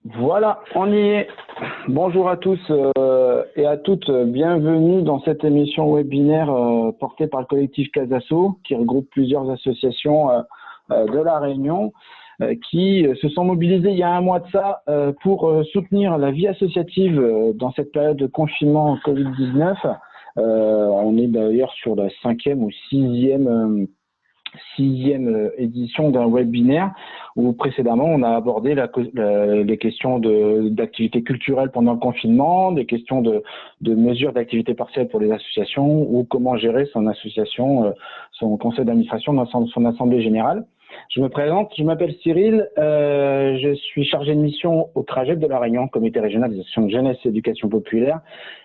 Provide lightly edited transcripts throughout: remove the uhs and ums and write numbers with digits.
Voilà, on y est. Bonjour à tous et à toutes. Bienvenue dans cette émission webinaire portée par le collectif Casasso, qui regroupe plusieurs associations de La Réunion, qui se sont mobilisées il y a un mois de ça pour soutenir la vie associative dans cette période de confinement Covid-19. On est d'ailleurs sur la cinquième ou sixième édition d'un webinaire où précédemment on a abordé les questions d'activité culturelle pendant le confinement, des questions de mesures d'activité partielle pour les associations ou comment gérer son association, son conseil d'administration dans son assemblée générale. Je me présente, je m'appelle Cyril, je suis chargé de mission au trajet de La Réunion, comité régional des associations de jeunesse et éducation populaire,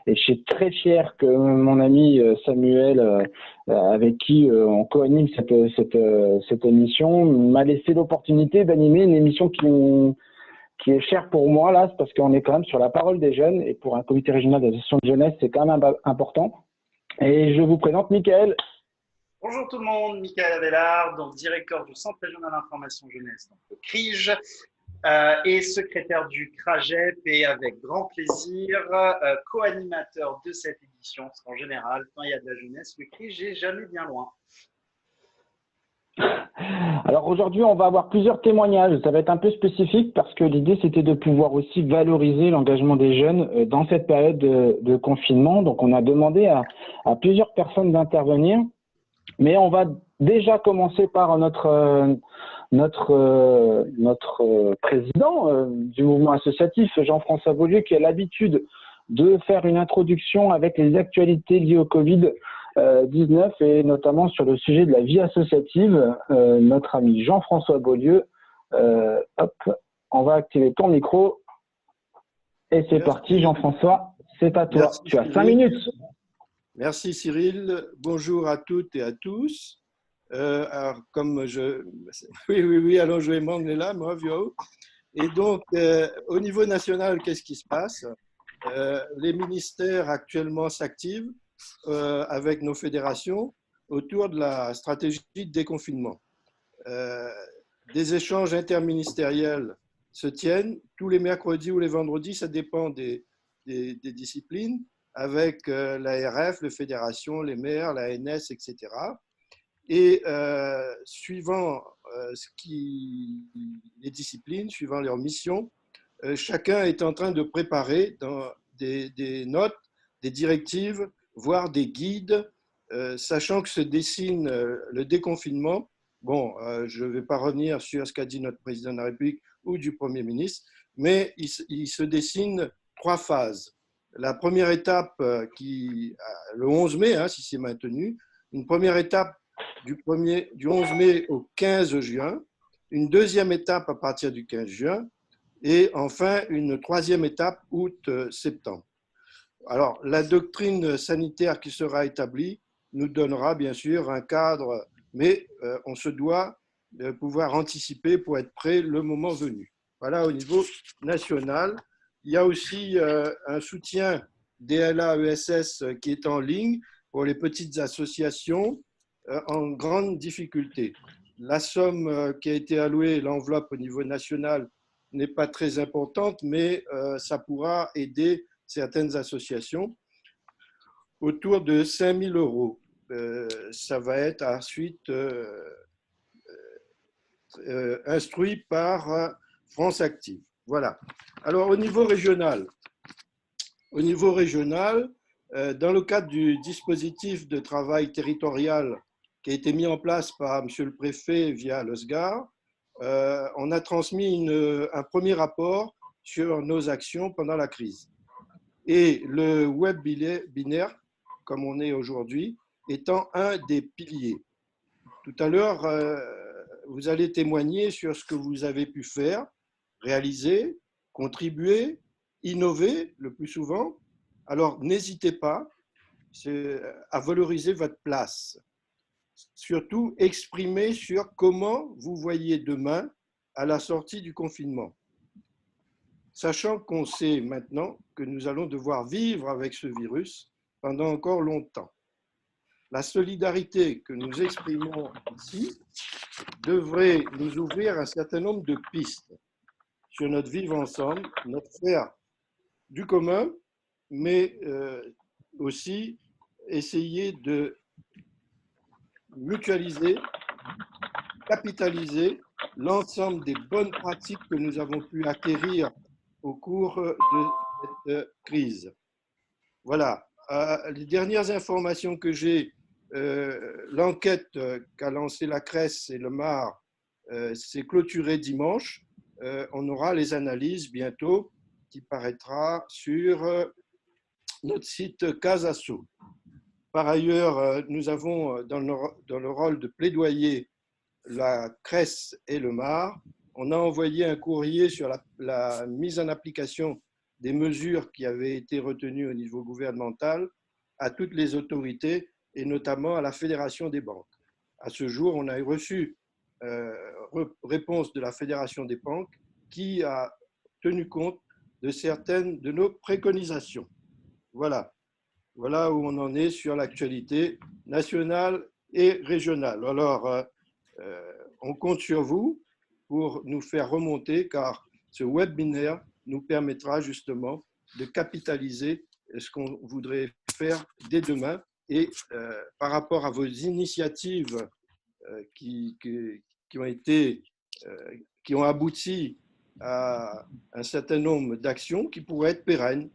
et je suis très fier que mon ami Samuel, avec qui on co-anime cette émission, m'a laissé l'opportunité d'animer une émission qui est chère pour moi, là, parce qu'on est quand même sur la parole des jeunes, et pour un comité régional des associations de jeunesse, c'est quand même important. Et je vous présente Mickaël. Bonjour tout le monde, Mickaël Abelard, donc directeur du Centre régional d'information jeunesse, donc le CRIJ, et secrétaire du CRAGEP, et avec grand plaisir, co-animateur de cette édition, parce qu'en général, quand il y a de la jeunesse, le CRIJ n'est jamais bien loin. Alors aujourd'hui, on va avoir plusieurs témoignages. Ça va être un peu spécifique parce que l'idée, c'était de pouvoir aussi valoriser l'engagement des jeunes dans cette période de confinement. Donc, on a demandé à plusieurs personnes d'intervenir. Mais on va déjà commencer par notre président du mouvement associatif, Jean-François Beaulieu, qui a l'habitude de faire une introduction avec les actualités liées au Covid-19 et notamment sur le sujet de la vie associative. Notre ami Jean-François Beaulieu, on va activer ton micro et c'est parti, Jean-François, c'est à toi. Merci, tu as Cyril. 5 minutes. Merci Cyril, bonjour à toutes et à tous. Alors, comme oui, alors je vais m'emmener là, moi, Vio. Et donc, au niveau national, qu'est-ce qui se passe? Les ministères actuellement s'activent avec nos fédérations autour de la stratégie de déconfinement. Des échanges interministériels se tiennent tous les mercredis ou les vendredis, ça dépend des disciplines, avec l'ARF, les fédérations, les maires, la NS, etc. Et suivant les disciplines, suivant leurs missions, chacun est en train de préparer dans des notes, des directives, voire des guides, sachant que se dessine le déconfinement. Bon, je ne vais pas revenir sur ce qu'a dit notre président de la République ou du Premier ministre, mais il se dessine 3 phases. La première étape, le 11 mai, si c'est maintenu, une première étape du 11 mai au 15 juin, une deuxième étape à partir du 15 juin, et enfin une troisième étape août-septembre. Alors, la doctrine sanitaire qui sera établie nous donnera bien sûr un cadre, mais on se doit de pouvoir anticiper pour être prêt le moment venu. Voilà au niveau national. Il y a aussi un soutien DLA-ESS qui est en ligne pour les petites associations en grande difficulté. La somme qui a été allouée, l'enveloppe au niveau national, n'est pas très importante, mais ça pourra aider certaines associations. Autour de 5 000 euros. Ça va être ensuite instruit par France Active. Voilà. Alors, au niveau régional, dans le cadre du dispositif de travail territorial qui a été mis en place par M. le Préfet via l'OSGAR, on a transmis un premier rapport sur nos actions pendant la crise. Et le web binaire, comme on est aujourd'hui, étant un des piliers. Tout à l'heure, vous allez témoigner sur ce que vous avez pu faire, réaliser, contribuer, innover le plus souvent. Alors, n'hésitez pas à valoriser votre place. Surtout, exprimer sur comment vous voyez demain à la sortie du confinement. Sachant qu'on sait maintenant que nous allons devoir vivre avec ce virus pendant encore longtemps. La solidarité que nous exprimons ici devrait nous ouvrir un certain nombre de pistes sur notre vivre ensemble, notre faire du commun, mais aussi essayer de mutualiser, capitaliser l'ensemble des bonnes pratiques que nous avons pu acquérir au cours de cette crise. Voilà. Les dernières informations que j'ai, l'enquête qu'a lancée la CRES et le MAR s'est clôturée dimanche. On aura les analyses bientôt qui paraîtra sur notre site Casasso. Par ailleurs, nous avons dans le rôle de plaidoyer la CRES et le MAR. On a envoyé un courrier sur la mise en application des mesures qui avaient été retenues au niveau gouvernemental à toutes les autorités et notamment à la Fédération des banques. À ce jour, on a reçu réponse de la Fédération des banques qui a tenu compte de certaines de nos préconisations. Voilà. Voilà où on en est sur l'actualité nationale et régionale. Alors, on compte sur vous pour nous faire remonter, car ce webinaire nous permettra justement de capitaliser ce qu'on voudrait faire dès demain. Et par rapport à vos initiatives qui ont abouti à un certain nombre d'actions qui pourraient être pérennes.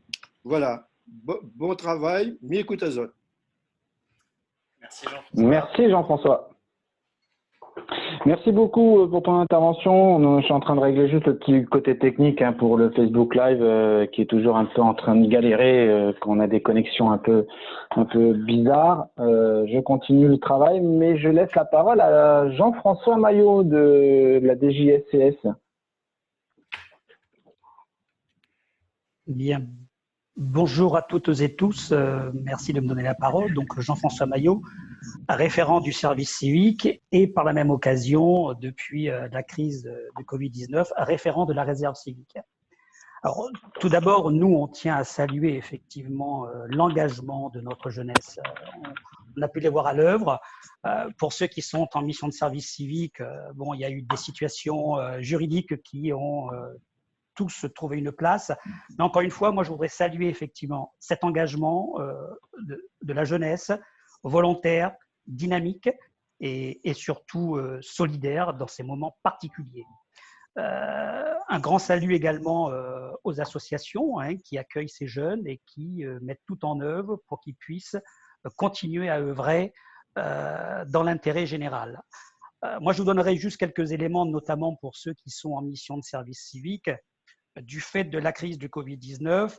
Voilà. Bon travail, mi-écoute-azot. Merci Jean-François. Merci Jean-François. Merci beaucoup pour ton intervention. Je suis en train de régler juste le petit côté technique pour le Facebook Live qui est toujours un peu en train de galérer quand on a des connexions un peu bizarres. Je continue le travail, mais je laisse la parole à Jean-François Maillot de la DGSCS. Bien. Bonjour à toutes et tous. Merci de me donner la parole. Donc Jean-François Maillot, référent du service civique et par la même occasion, depuis la crise du Covid-19, référent de la réserve civique. Alors, tout d'abord, nous, on tient à saluer effectivement l'engagement de notre jeunesse. On a pu les voir à l'œuvre. Pour ceux qui sont en mission de service civique, bon, il y a eu des situations juridiques qui ont tous trouvé une place. Mais encore une fois, moi, je voudrais saluer effectivement cet engagement de la jeunesse volontaire, dynamique et surtout solidaire dans ces moments particuliers. Un grand salut également aux associations qui accueillent ces jeunes et qui mettent tout en œuvre pour qu'ils puissent continuer à œuvrer dans l'intérêt général. Moi, je vous donnerai juste quelques éléments, notamment pour ceux qui sont en mission de service civique. Du fait de la crise du Covid-19,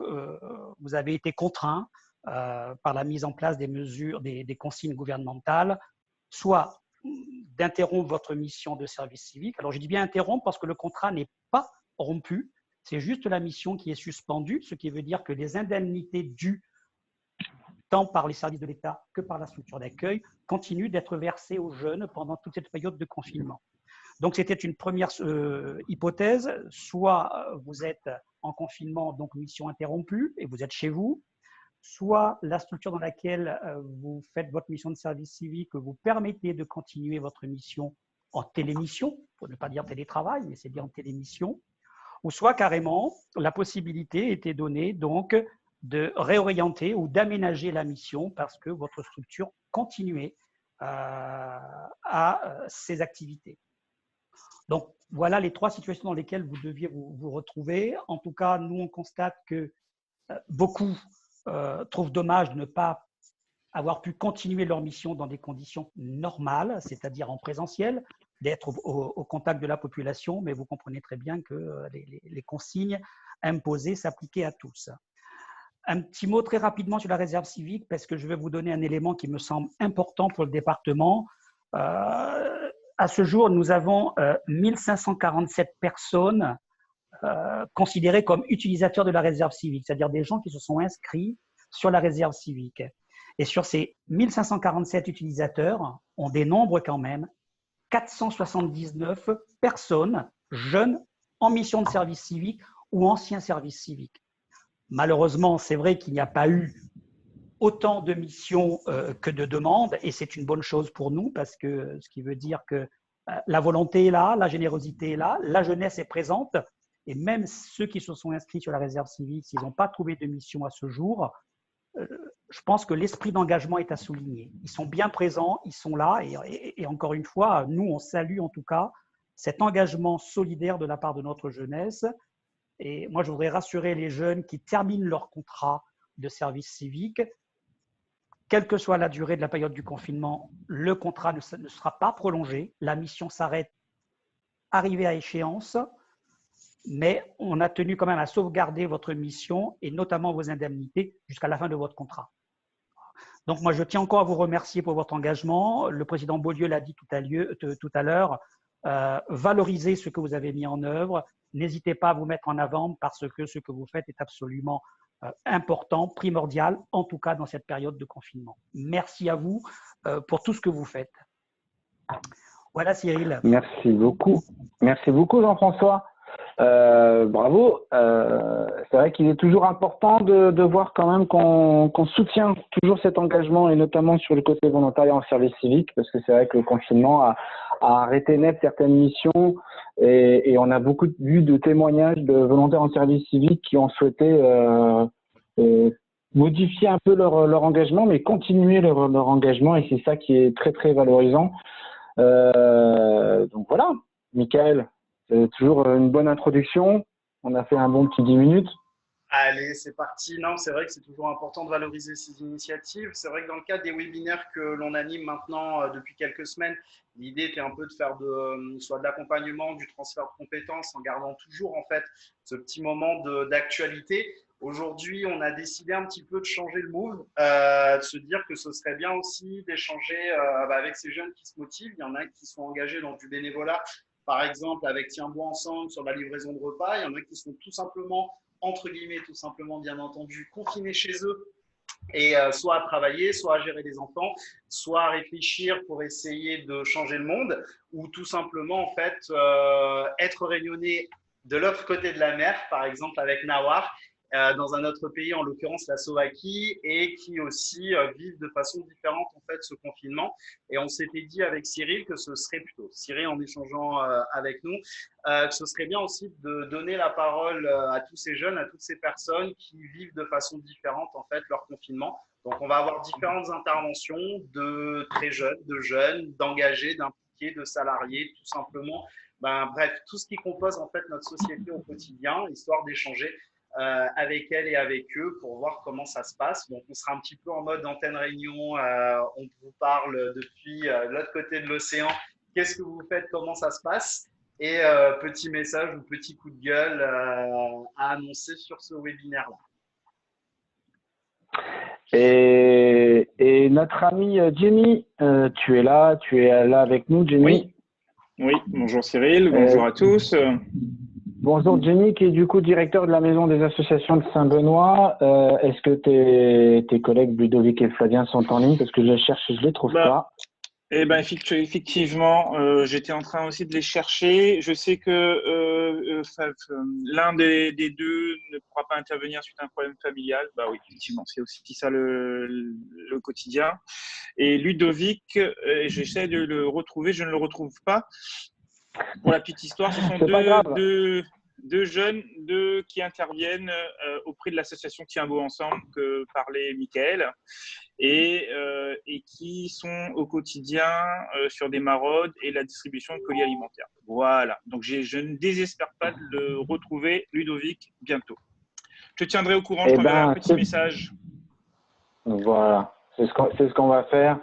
vous avez été contraints par la mise en place des mesures, des consignes gouvernementales, soit d'interrompre votre mission de service civique. Alors, je dis bien interrompre parce que le contrat n'est pas rompu, c'est juste la mission qui est suspendue, ce qui veut dire que les indemnités dues tant par les services de l'État que par la structure d'accueil continuent d'être versées aux jeunes pendant toute cette période de confinement. Donc, c'était une première hypothèse. Soit vous êtes en confinement, donc mission interrompue, et vous êtes chez vous. Soit la structure dans laquelle vous faites votre mission de service civique vous permettez de continuer votre mission en télémission, pour ne pas dire télétravail, mais c'est bien en télémission. Ou soit carrément, la possibilité était donnée donc de réorienter ou d'aménager la mission parce que votre structure continuait à ses activités. Donc, voilà les trois situations dans lesquelles vous deviez vous retrouver. En tout cas, nous, on constate que beaucoup trouvent dommage de ne pas avoir pu continuer leur mission dans des conditions normales, c'est-à-dire en présentiel, d'être au contact de la population, mais vous comprenez très bien que les consignes imposées s'appliquaient à tous. Un petit mot très rapidement sur la réserve civique, parce que je vais vous donner un élément qui me semble important pour le département. À ce jour, nous avons 1547 personnes considérées comme utilisateurs de la réserve civique, c'est-à-dire des gens qui se sont inscrits sur la réserve civique. Et sur ces 1547 utilisateurs, on dénombre quand même 479 personnes jeunes en mission de service civique ou anciens services civiques. Malheureusement, c'est vrai qu'il n'y a pas eu autant de missions que de demandes, et c'est une bonne chose pour nous, parce que ce qui veut dire que la volonté est là, la générosité est là, la jeunesse est présente, Et même ceux qui se sont inscrits sur la réserve civique, s'ils n'ont pas trouvé de mission à ce jour, je pense que l'esprit d'engagement est à souligner. Ils sont bien présents, ils sont là. Et encore une fois, nous, on salue en tout cas cet engagement solidaire de la part de notre jeunesse. Et moi, je voudrais rassurer les jeunes qui terminent leur contrat de service civique. Quelle que soit la durée de la période du confinement, le contrat ne sera pas prolongé. La mission s'arrête arrivée à échéance, mais on a tenu quand même à sauvegarder votre mission et notamment vos indemnités jusqu'à la fin de votre contrat. Donc, moi, je tiens encore à vous remercier pour votre engagement. Le président Beaulieu l'a dit tout à l'heure, valorisez ce que vous avez mis en œuvre. N'hésitez pas à vous mettre en avant parce que ce que vous faites est absolument important, primordial, en tout cas dans cette période de confinement. Merci à vous pour tout ce que vous faites. Voilà, Cyril. Merci beaucoup. Merci beaucoup, Jean-François. Bravo. C'est vrai qu'il est toujours important de voir quand même qu'on soutient toujours cet engagement et notamment sur le côté volontariat en service civique parce que c'est vrai que le confinement a arrêté net certaines missions et on a beaucoup vu de témoignages de volontaires en service civique qui ont souhaité modifier un peu leur engagement mais continuer leur engagement et c'est ça qui est très très valorisant. Donc voilà, Michael. C'est toujours une bonne introduction. On a fait un bon petit 10 minutes. Allez, c'est parti. Non, c'est vrai que c'est toujours important de valoriser ces initiatives. C'est vrai que dans le cadre des webinaires que l'on anime maintenant depuis quelques semaines, l'idée était un peu de faire soit de l'accompagnement, du transfert de compétences en gardant toujours en fait ce petit moment d'actualité. Aujourd'hui, on a décidé un petit peu de changer le move, de se dire que ce serait bien aussi d'échanger avec ces jeunes qui se motivent. Il y en a qui sont engagés dans du bénévolat, par exemple avec Tiens Bon Ensemble sur la livraison de repas. Il y en a qui sont tout simplement, entre guillemets, tout simplement, bien entendu, confinés chez eux et soit à travailler, soit à gérer des enfants, soit à réfléchir pour essayer de changer le monde ou tout simplement, en fait, être réunionnais de l'autre côté de la mer, par exemple avec Nawar, dans un autre pays, en l'occurrence la Slovaquie, et qui aussi vivent de façon différente en fait ce confinement. Et on s'était dit avec Cyril que ce serait plutôt, Cyril en échangeant avec nous, que ce serait bien aussi de donner la parole à tous ces jeunes, à toutes ces personnes qui vivent de façon différente en fait leur confinement. Donc on va avoir différentes interventions de très jeunes, de jeunes, d'engagés, d'impliqués, de salariés, tout simplement. Bref, tout ce qui compose en fait notre société au quotidien, histoire d'échanger avec elles et avec eux pour voir comment ça se passe. Donc, on sera un petit peu en mode antenne réunion. On vous parle depuis l'autre côté de l'océan. Qu'est-ce que vous faites? Comment ça se passe? Et petit message ou petit coup de gueule à annoncer sur ce webinaire-là. Et notre ami Jenny, tu es là avec nous, Jenny? Oui. Bonjour Cyril, bonjour à tous. Bonjour Jenny, qui est du coup directeur de la Maison des associations de Saint-Benoît. Est-ce que tes collègues Ludovic et Flavien sont en ligne? Parce que je les cherche et je les trouve pas. Eh ben, effectivement, j'étais en train aussi de les chercher. Je sais que l'un des deux ne pourra pas intervenir suite à un problème familial. Bah oui, effectivement, c'est aussi ça le quotidien. Et Ludovic, j'essaie de le retrouver, je ne le retrouve pas. Pour la petite histoire, ce sont deux jeunes qui interviennent auprès de l'association Tiens Beau Ensemble que parlait Michael et qui sont au quotidien sur des maraudes et la distribution de colis alimentaires. Voilà, donc je ne désespère pas de le retrouver, Ludovic, bientôt. Je te tiendrai au courant, je t'enverrai un petit message. Voilà. C'est ce qu'on va faire.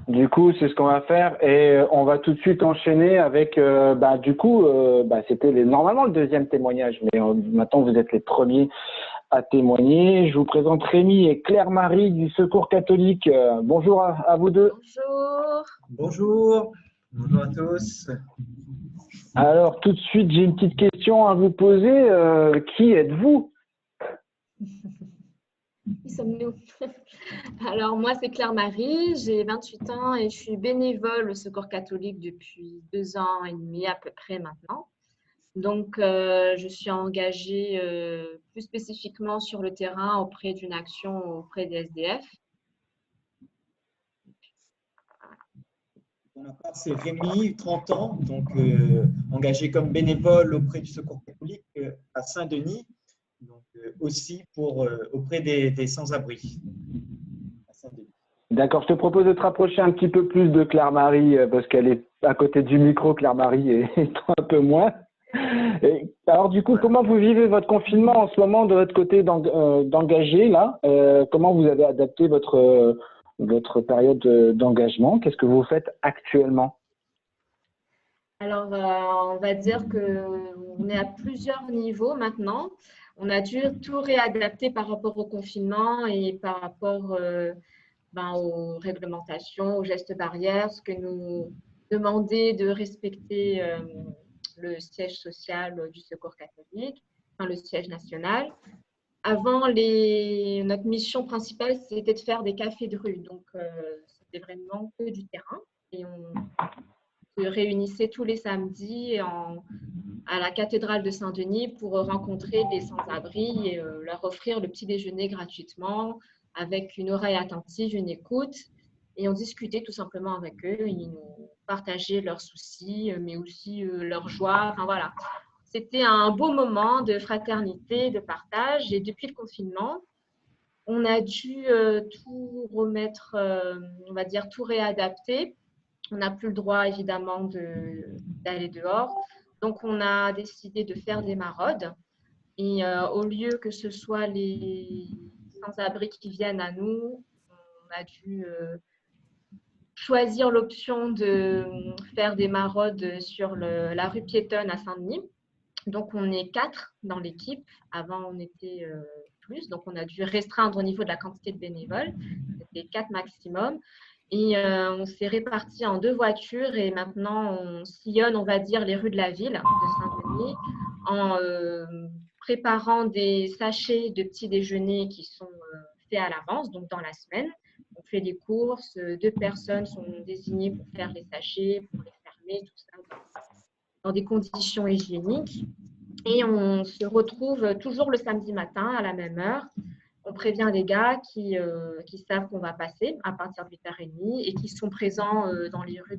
Du coup, c'est ce qu'on va faire et on va tout de suite enchaîner avec, c'était normalement le deuxième témoignage, mais maintenant vous êtes les premiers à témoigner. Je vous présente Rémi et Claire-Marie du Secours catholique. Bonjour à vous deux. Bonjour. Bonjour. Bonjour à tous. Alors, tout de suite, j'ai une petite question à vous poser. Qui êtes-vous? Qui sommes-nous? Alors, moi, c'est Claire-Marie, j'ai 28 ans et je suis bénévole au Secours catholique depuis 2 ans et demi à peu près maintenant. Donc, je suis engagée plus spécifiquement sur le terrain auprès d'une action auprès des SDF. Pour ma part, c'est Rémi, 30 ans, donc engagé comme bénévole auprès du Secours catholique à Saint-Denis, donc aussi auprès des sans-abri à Saint-Denis. D'accord, je te propose de te rapprocher un petit peu plus de Claire-Marie parce qu'elle est à côté du micro, Claire-Marie, et toi un peu moins. Et alors du coup, comment vous vivez votre confinement en ce moment de votre côté d'engagé là comment vous avez adapté votre période d'engagement? Qu'est-ce que vous faites actuellement? Alors, on va dire qu'on est à plusieurs niveaux maintenant. On a dû tout réadapter par rapport au confinement et par rapport aux réglementations, aux gestes barrières, ce que nous demandait de respecter le siège social du Secours catholique, enfin le siège national. Avant, notre mission principale, c'était de faire des cafés de rue. Donc, c'était vraiment que du terrain. Et on se réunissait tous les samedis à la cathédrale de Saint-Denis pour rencontrer les sans-abri et leur offrir le petit déjeuner gratuitement avec une oreille attentive, une écoute. Et on discutait tout simplement avec eux. Ils nous partageaient leurs soucis, mais aussi leurs joies. Enfin, voilà. C'était un beau moment de fraternité, de partage. Et depuis le confinement, on a dû tout remettre, on va dire tout réadapter. On n'a plus le droit, évidemment, d'aller dehors. Donc, on a décidé de faire des maraudes. Et au lieu que ce soit les sans-abri qui viennent à nous, on a dû choisir l'option de faire des maraudes sur la rue piétonne à Saint-Denis. Donc, on est 4 dans l'équipe. Avant, on était plus. Donc, on a dû restreindre au niveau de la quantité de bénévoles. C'était 4 maximum. Et on s'est répartis en 2 voitures. Et maintenant, on sillonne, on va dire, les rues de la ville de Saint-Denis en préparant des sachets de petits déjeuners qui sont faits à l'avance, donc dans la semaine. On fait des courses. 2 personnes sont désignées pour faire les sachets, pour les fermer, tout ça, dans des conditions hygiéniques. Et on se retrouve toujours le samedi matin à la même heure. On prévient les gars qui savent qu'on va passer à partir de 8h30 et qui sont présents dans les rues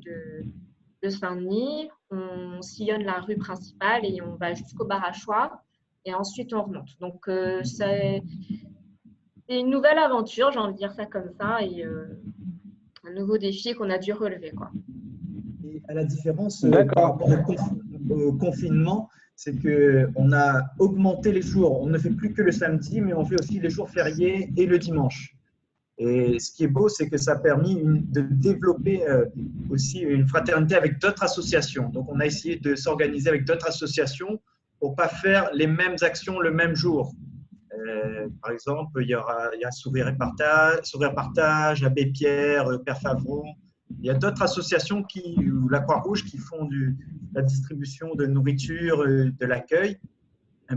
de Saint-Denis. On sillonne la rue principale et on va jusqu'au bar à choix et ensuite on remonte. Donc, c'est une nouvelle aventure, j'ai envie de dire ça comme ça, et un nouveau défi qu'on a dû relever, quoi. Et à la différence par rapport au confinement, c'est qu'on a augmenté les jours. On ne fait plus que le samedi, mais on fait aussi les jours fériés et le dimanche. Et ce qui est beau, c'est que ça a permis de développer aussi une fraternité avec d'autres associations. Donc, on a essayé de s'organiser avec d'autres associations pour ne pas faire les mêmes actions le même jour. Par exemple, il y a Sourire et Partage, Abbé Pierre, Père Favreau. Il y a d'autres associations ou la Croix-Rouge qui font la distribution de nourriture, de l'accueil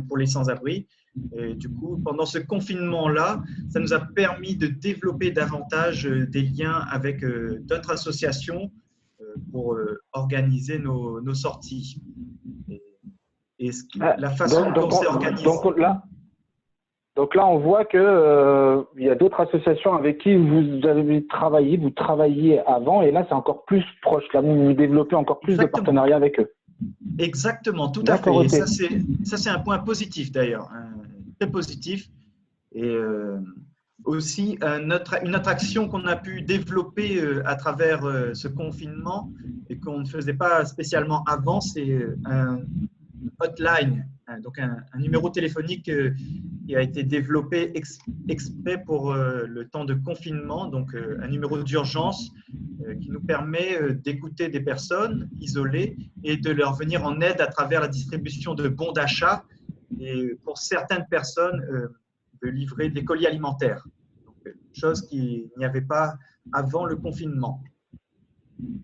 pour les sans-abri. Et du coup, pendant ce confinement-là, ça nous a permis de développer davantage des liens avec d'autres associations pour organiser nos sorties. Et la façon dont c'est organisé… Donc là, on voit que il y a d'autres associations avec qui vous avez travaillé, vous travailliez avant, et là, c'est encore plus proche. Là, vous développez encore plus de partenariats avec eux. Exactement, tout à fait. Et ça, c'est un point positif d'ailleurs, très positif. Et aussi, une autre action qu'on a pu développer à travers ce confinement et qu'on ne faisait pas spécialement avant, c'est un hotline, donc un numéro téléphonique qui a été développé exprès pour le temps de confinement, donc un numéro d'urgence qui nous permet d'écouter des personnes isolées et de leur venir en aide à travers la distribution de bons d'achat et pour certaines personnes de livrer des colis alimentaires, donc, chose qu'il n'y avait pas avant le confinement.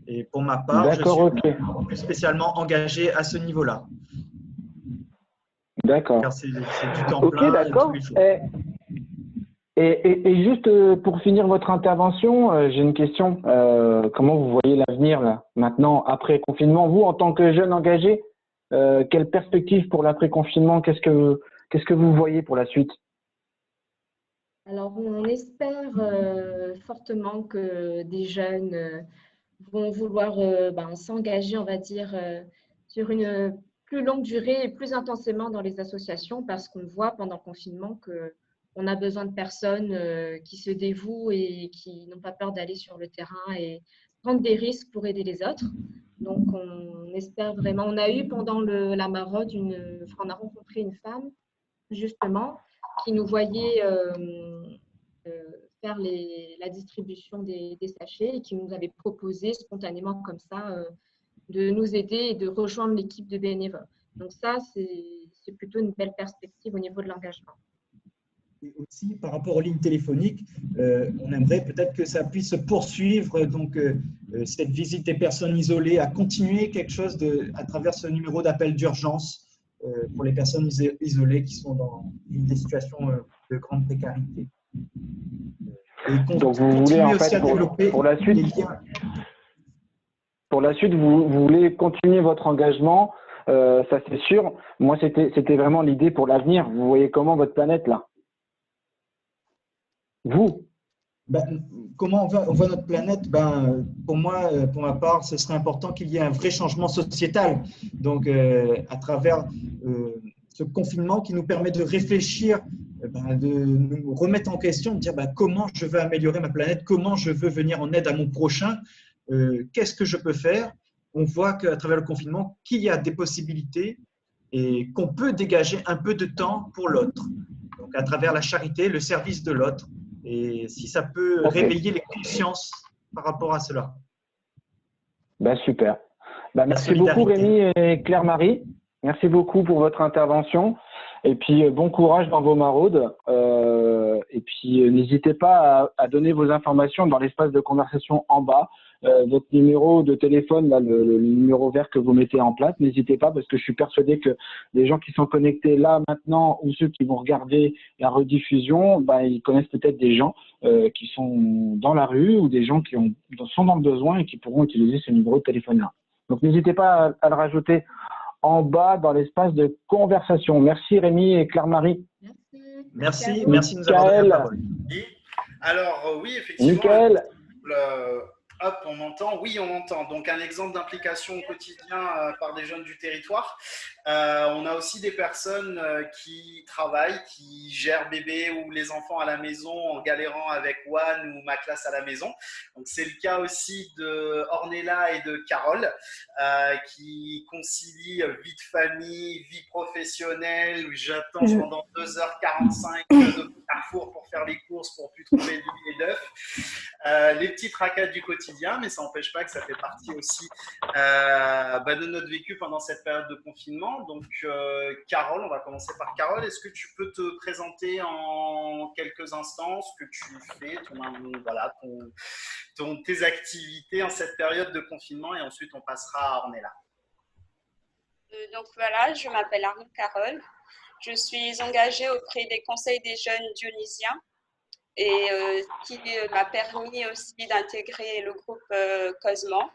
Et pour ma part, je suis plus spécialement engagé à ce niveau-là. D'accord. Car c'est du temps plein tous les jours. Et juste pour finir votre intervention, j'ai une question. Comment vous voyez l'avenir là, maintenant, après confinement? Vous, en tant que jeune engagé, quelle perspective pour l'après-confinement? Qu'est-ce que vous voyez pour la suite? Alors, on espère fortement que des jeunes vont vouloir s'engager, on va dire, sur une plus longue durée et plus intensément dans les associations parce qu'on voit pendant le confinement qu'on a besoin de personnes qui se dévouent et qui n'ont pas peur d'aller sur le terrain et prendre des risques pour aider les autres. Donc, on espère vraiment. On a eu pendant la maraude, on a rencontré une femme, justement, qui nous voyait faire la distribution des sachets et qui nous avait proposé spontanément comme ça de nous aider et de rejoindre l'équipe de bénévoles. Donc ça, c'est plutôt une belle perspective au niveau de l'engagement. Et aussi, par rapport aux lignes téléphoniques, on aimerait peut-être que ça puisse se poursuivre, donc cette visite des personnes isolées, à continuer quelque chose à travers ce numéro d'appel d'urgence pour les personnes isolées qui sont dans des situations de grande précarité. Et donc vous voulez en fait pour la suite, vous voulez continuer votre engagement, ça c'est sûr. Moi c'était vraiment l'idée pour l'avenir. Vous voyez comment votre planète là? Vous? Comment on voit notre planète? Pour moi, pour ma part, ce serait important qu'il y ait un vrai changement sociétal. Donc, à travers ce confinement qui nous permet de réfléchir, de nous remettre en question, de dire comment je veux améliorer ma planète, comment je veux venir en aide à mon prochain, qu'est-ce que je peux faire? On voit qu'à travers le confinement, qu'il y a des possibilités et qu'on peut dégager un peu de temps pour l'autre. Donc, à travers la charité, le service de l'autre. Et si ça peut réveiller les consciences par rapport à cela. Super. Merci beaucoup Rémi et Claire-Marie. Merci beaucoup pour votre intervention. Et puis, bon courage dans vos maraudes. Et puis, n'hésitez pas à donner vos informations dans l'espace de conversation en bas. Votre numéro de téléphone, là, le numéro vert que vous mettez en place, n'hésitez pas parce que je suis persuadé que les gens qui sont connectés là maintenant ou ceux qui vont regarder la rediffusion, ils connaissent peut-être des gens qui sont dans la rue ou des gens qui sont dans le besoin et qui pourront utiliser ce numéro de téléphone-là. Donc, n'hésitez pas à le rajouter en bas dans l'espace de conversation. Merci Rémi et Claire-Marie. Merci de nous avoir donné la parole. Alors, oui, effectivement. Nickel. Hop, on entend. Oui, on entend. Donc, un exemple d'implication au quotidien par des jeunes du territoire. On a aussi des personnes qui travaillent, qui gèrent bébé ou les enfants à la maison en galérant avec One ou ma classe à la maison. Donc, c'est le cas aussi de Ornella et de Carole qui concilient vie de famille, vie professionnelle. J'attends pendant 2h45 de Carrefour pour faire les courses pour plus trouver du billet d'œuf. Les petits tracas du quotidien, mais ça n'empêche pas que ça fait partie aussi de notre vécu pendant cette période de confinement. Donc, Carole, on va commencer par Carole. Est-ce que tu peux te présenter en quelques instants ce que tu fais, tes activités en cette période de confinement et ensuite on passera à Ornella. Donc voilà, je m'appelle Arnaud Carole. Je suis engagée auprès des conseils des jeunes dionysiens et qui m'a permis aussi d'intégrer le groupe Cosman.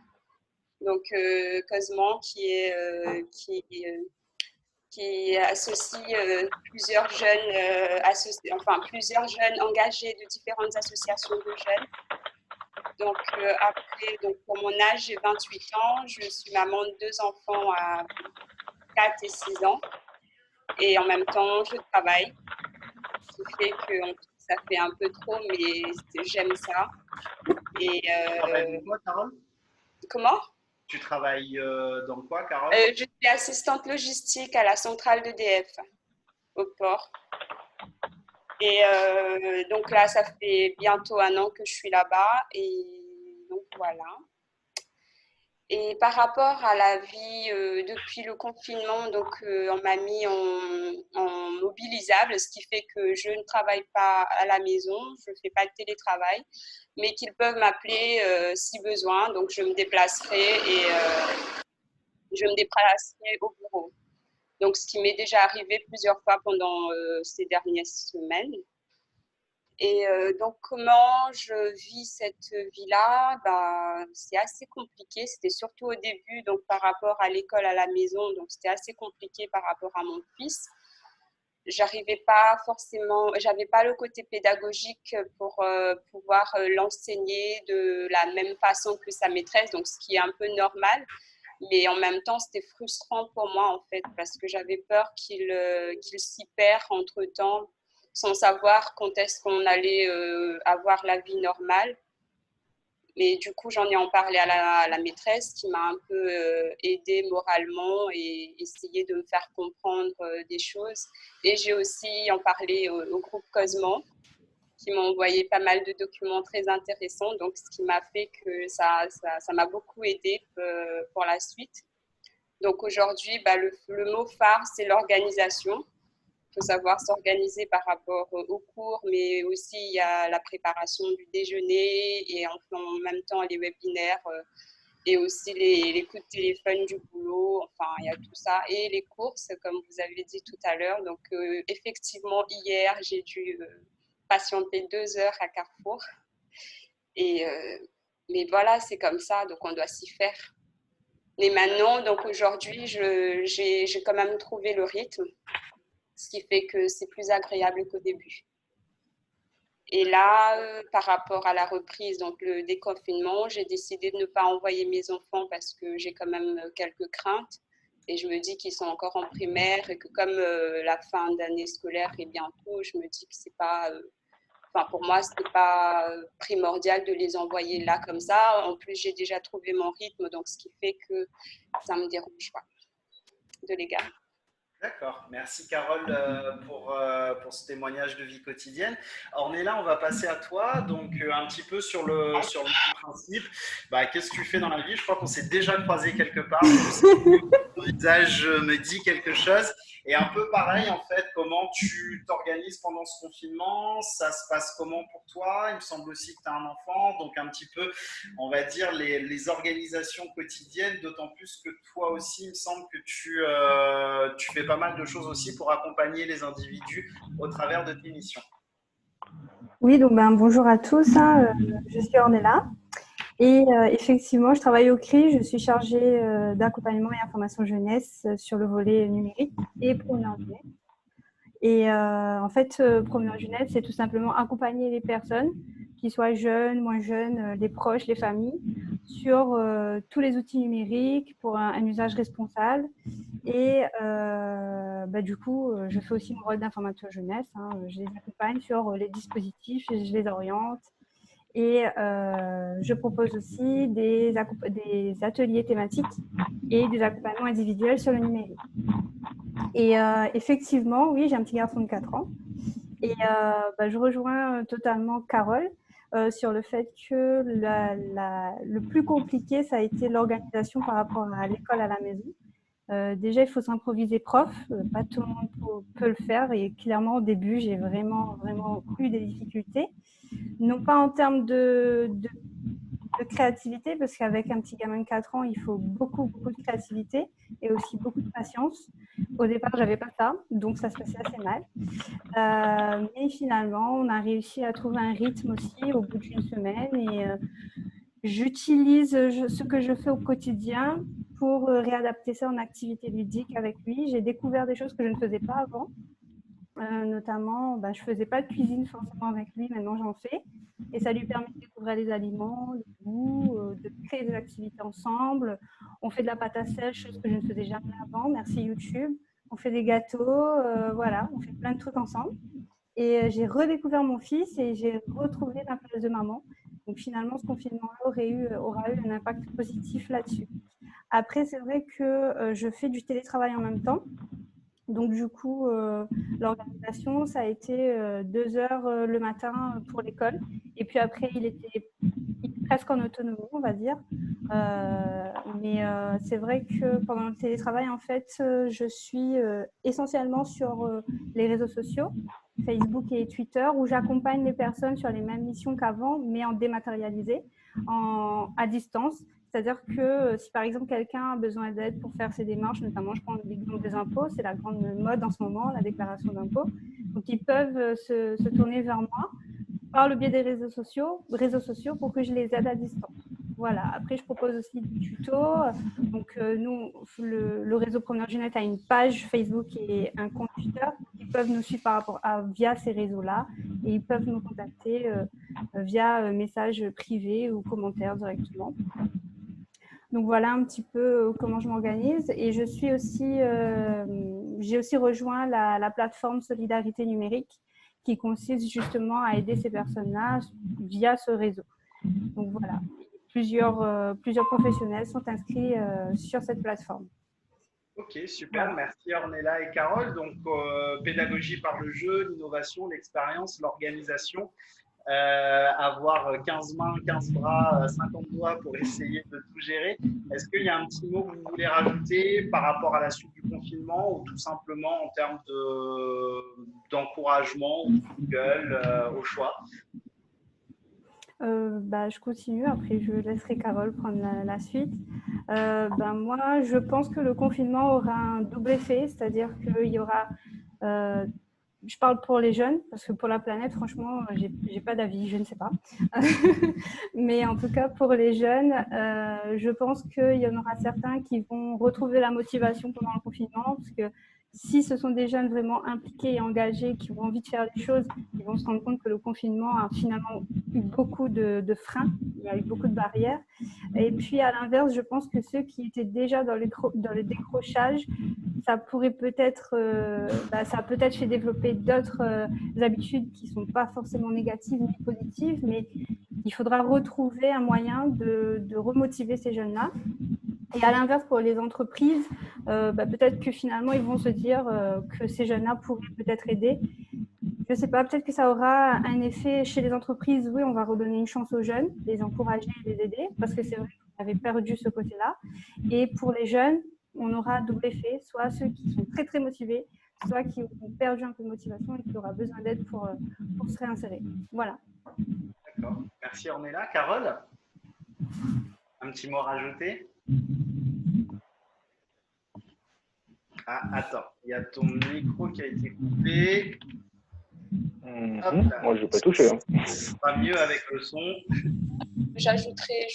Donc Cosman qui associe plusieurs jeunes engagés de différentes associations de jeunes. Donc pour mon âge, j'ai 28 ans, je suis maman de 2 enfants à 4 et 6 ans et en même temps je travaille, ce qui fait que ça fait un peu trop, mais j'aime ça. Et, tu travailles dans quoi, Carole? Comment? Tu travailles dans quoi, Carole? Je suis assistante logistique à la centrale d'EDF au port. Et donc là, ça fait bientôt 1 an que je suis là-bas. Et donc voilà. Et par rapport à la vie depuis le confinement, donc on m'a mis en mobilisable, ce qui fait que je ne travaille pas à la maison, je ne fais pas de télétravail, mais qu'ils peuvent m'appeler si besoin. Donc je me déplacerai au bureau. Donc ce qui m'est déjà arrivé plusieurs fois pendant ces dernières semaines. Et donc, comment je vis cette vie-là? C'est assez compliqué. C'était surtout au début, donc par rapport à l'école à la maison. Donc, c'était assez compliqué par rapport à mon fils. j'arrivais pas forcément, j'avais pas le côté pédagogique pour pouvoir l'enseigner de la même façon que sa maîtresse, donc ce qui est un peu normal. Mais en même temps, c'était frustrant pour moi, en fait, parce que j'avais peur qu'il s'y perd entre-temps, sans savoir quand est-ce qu'on allait avoir la vie normale. Mais du coup, j'en ai en parlé à la maîtresse qui m'a un peu aidée moralement et essayé de me faire comprendre des choses. Et j'ai aussi en parlé au groupe Cosmo, qui m'ont envoyé pas mal de documents très intéressants, donc ce qui m'a fait que ça m'a beaucoup aidé pour la suite. Donc aujourd'hui, le mot phare, c'est l'organisation. Il faut savoir s'organiser par rapport aux cours, mais aussi il y a la préparation du déjeuner et en même temps les webinaires et aussi les coups de téléphone du boulot. Enfin, il y a tout ça. Et les courses, comme vous avez dit tout à l'heure. Donc, effectivement, hier, j'ai dû patienter 2 heures à Carrefour. Mais voilà, c'est comme ça, donc on doit s'y faire. Mais maintenant, donc aujourd'hui, j'ai quand même trouvé le rythme, ce qui fait que c'est plus agréable qu'au début. Et là, par rapport à la reprise, donc le déconfinement, j'ai décidé de ne pas envoyer mes enfants parce que j'ai quand même quelques craintes. Et je me dis qu'ils sont encore en primaire et que comme la fin d'année scolaire est bientôt, je me dis que c'est pas... pour moi, ce n'est pas primordial de les envoyer là comme ça. En plus, j'ai déjà trouvé mon rythme, donc ce qui fait que ça me dérange pas de les garder. D'accord, merci Carole pour ce témoignage de vie quotidienne. Ornella, on va passer à toi, donc un petit peu sur le même principe. Qu'est-ce que tu fais dans la vie? Je crois qu'on s'est déjà croisé quelque part. Ton visage me dit quelque chose. Et un peu pareil, en fait, comment tu t'organises pendant ce confinement? Ça se passe comment pour toi? Il me semble aussi que tu as un enfant, donc un petit peu, on va dire, les organisations quotidiennes, d'autant plus que toi aussi, il me semble que tu fais pas mal de choses aussi pour accompagner les individus au travers de tes missions. Oui, donc bonjour à tous, je suis Ornella et effectivement, je travaille au CRI, je suis chargée d'accompagnement et information jeunesse sur le volet numérique et Promeneur Jeunesse. Et en fait, Promeneur Jeunesse, c'est tout simplement accompagner les personnes, qu'ils soient jeunes, moins jeunes, les proches, les familles, sur tous les outils numériques pour un usage responsable. Et du coup, je fais aussi mon rôle d'informateur jeunesse. Je les accompagne sur les dispositifs, je les oriente. Et je propose aussi des ateliers thématiques et des accompagnements individuels sur le numérique. Et effectivement, oui, j'ai un petit garçon de 4 ans. Et je rejoins totalement Carole sur le fait que le plus compliqué, ça a été l'organisation par rapport à l'école à la maison. Déjà, il faut s'improviser prof. Pas tout le monde peut le faire. Et clairement, au début, j'ai vraiment eu des difficultés. Non pas en termes de créativité, parce qu'avec un petit gamin de 4 ans, il faut beaucoup de créativité et aussi beaucoup de patience. Au départ, je n'avais pas ça, donc ça se passait assez mal. Mais finalement, on a réussi à trouver un rythme aussi au bout d'une semaine. Et j'utilise ce que je fais au quotidien pour réadapter ça en activité ludique avec lui. J'ai découvert des choses que je ne faisais pas avant. Notamment, je ne faisais pas de cuisine forcément avec lui, maintenant j'en fais. Et ça lui permet de découvrir les aliments, les goûts, de créer des activités ensemble. On fait de la pâte à sel, chose que je ne faisais jamais avant, merci YouTube. On fait des gâteaux, voilà, on fait plein de trucs ensemble. Et j'ai redécouvert mon fils et j'ai retrouvé ma place de maman. Donc finalement, ce confinement-là aura eu un impact positif là-dessus. Après, c'est vrai que je fais du télétravail en même temps. Donc du coup, l'organisation, ça a été 2 heures le matin pour l'école. Et puis après, il était presque en autonomie, on va dire. Mais c'est vrai que pendant le télétravail, en fait, je suis essentiellement sur les réseaux sociaux, Facebook et Twitter, où j'accompagne les personnes sur les mêmes missions qu'avant, mais en dématérialisé, à distance. C'est-à-dire que si par exemple quelqu'un a besoin d'aide pour faire ses démarches, notamment je prends l'exemple des impôts, c'est la grande mode en ce moment, la déclaration d'impôts. Donc ils peuvent se tourner vers moi par le biais des réseaux sociaux pour que je les aide à distance. Voilà. Après, je propose aussi des tutos. Donc nous, le réseau Promeneur Jeunesse a une page Facebook et un compte Twitter qui peuvent nous suivre via ces réseaux-là et ils peuvent nous contacter via message privé ou commentaire directement. Donc voilà un petit peu comment je m'organise. Et j'ai aussi rejoint la plateforme Solidarité numérique qui consiste justement à aider ces personnes-là via ce réseau. Donc voilà, plusieurs professionnels sont inscrits sur cette plateforme. Ok, super. Merci Ornella et Carole. Donc, pédagogie par le jeu, l'innovation, l'expérience, l'organisation. Avoir 15 mains, 15 bras, 50 doigts pour essayer de tout gérer. Est-ce qu'il y a un petit mot que vous voulez rajouter par rapport à la suite du confinement ou tout simplement en termes d'encouragement ou de Google au choix? Je continue, après je laisserai Carole prendre la suite. Moi, je pense que le confinement aura un double effet, c'est-à-dire qu'il y aura, je parle pour les jeunes, parce que pour la planète, franchement, j'ai pas d'avis, je ne sais pas. Mais en tout cas, pour les jeunes, je pense qu'il y en aura certains qui vont retrouver la motivation pendant le confinement, parce que si ce sont des jeunes vraiment impliqués et engagés qui ont envie de faire des choses, ils vont se rendre compte que le confinement a finalement eu beaucoup de freins, il y a eu beaucoup de barrières. Et puis à l'inverse, je pense que ceux qui étaient déjà dans le décrochage, ça pourrait peut-être, ça a peut-être fait développer d'autres habitudes qui ne sont pas forcément négatives ni positives, mais il faudra retrouver un moyen de remotiver ces jeunes-là. Et à l'inverse, pour les entreprises, peut-être que finalement, ils vont se dire que ces jeunes-là pourraient peut-être aider. Je ne sais pas, peut-être que ça aura un effet chez les entreprises. Oui, on va redonner une chance aux jeunes, les encourager, les aider, parce que c'est vrai qu'on avait perdu ce côté-là. Et pour les jeunes, on aura double effet, soit ceux qui sont très, très motivés, soit qui ont perdu un peu de motivation et qui auront besoin d'aide pour se réinsérer. Voilà. D'accord. Merci Ornella. Carole, un petit mot à rajouter? Ah, attends, il y a ton micro qui a été coupé. Moi, je n'ai pas touché. Pas mieux avec le son. J'ajouterais,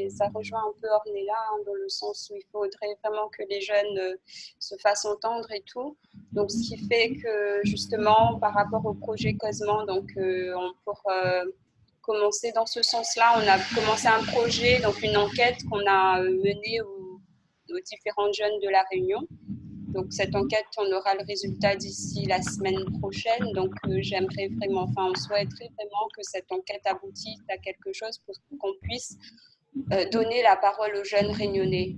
ça rejoint un peu Ornella dans le sens où il faudrait vraiment que les jeunes se fassent entendre et tout. Donc, ce qui fait que justement, par rapport au projet Cosman, pour commencer dans ce sens-là, on a commencé un projet, donc une enquête qu'on a menée aux différents jeunes de La Réunion. Donc, cette enquête, on aura le résultat d'ici la semaine prochaine. Donc, on souhaiterait vraiment que cette enquête aboutisse à quelque chose pour qu'on puisse donner la parole aux jeunes réunionnais.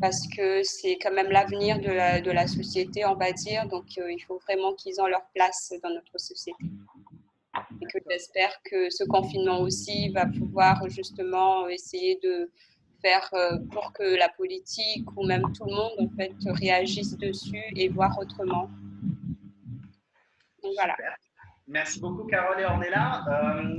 Parce que c'est quand même l'avenir de la société, on va dire. Donc, il faut vraiment qu'ils aient leur place dans notre société. Et que j'espère que ce confinement aussi va pouvoir justement essayer de faire pour que la politique ou même tout le monde en fait réagisse dessus et voir autrement. Donc voilà. Super. Merci beaucoup Carole et Ornella.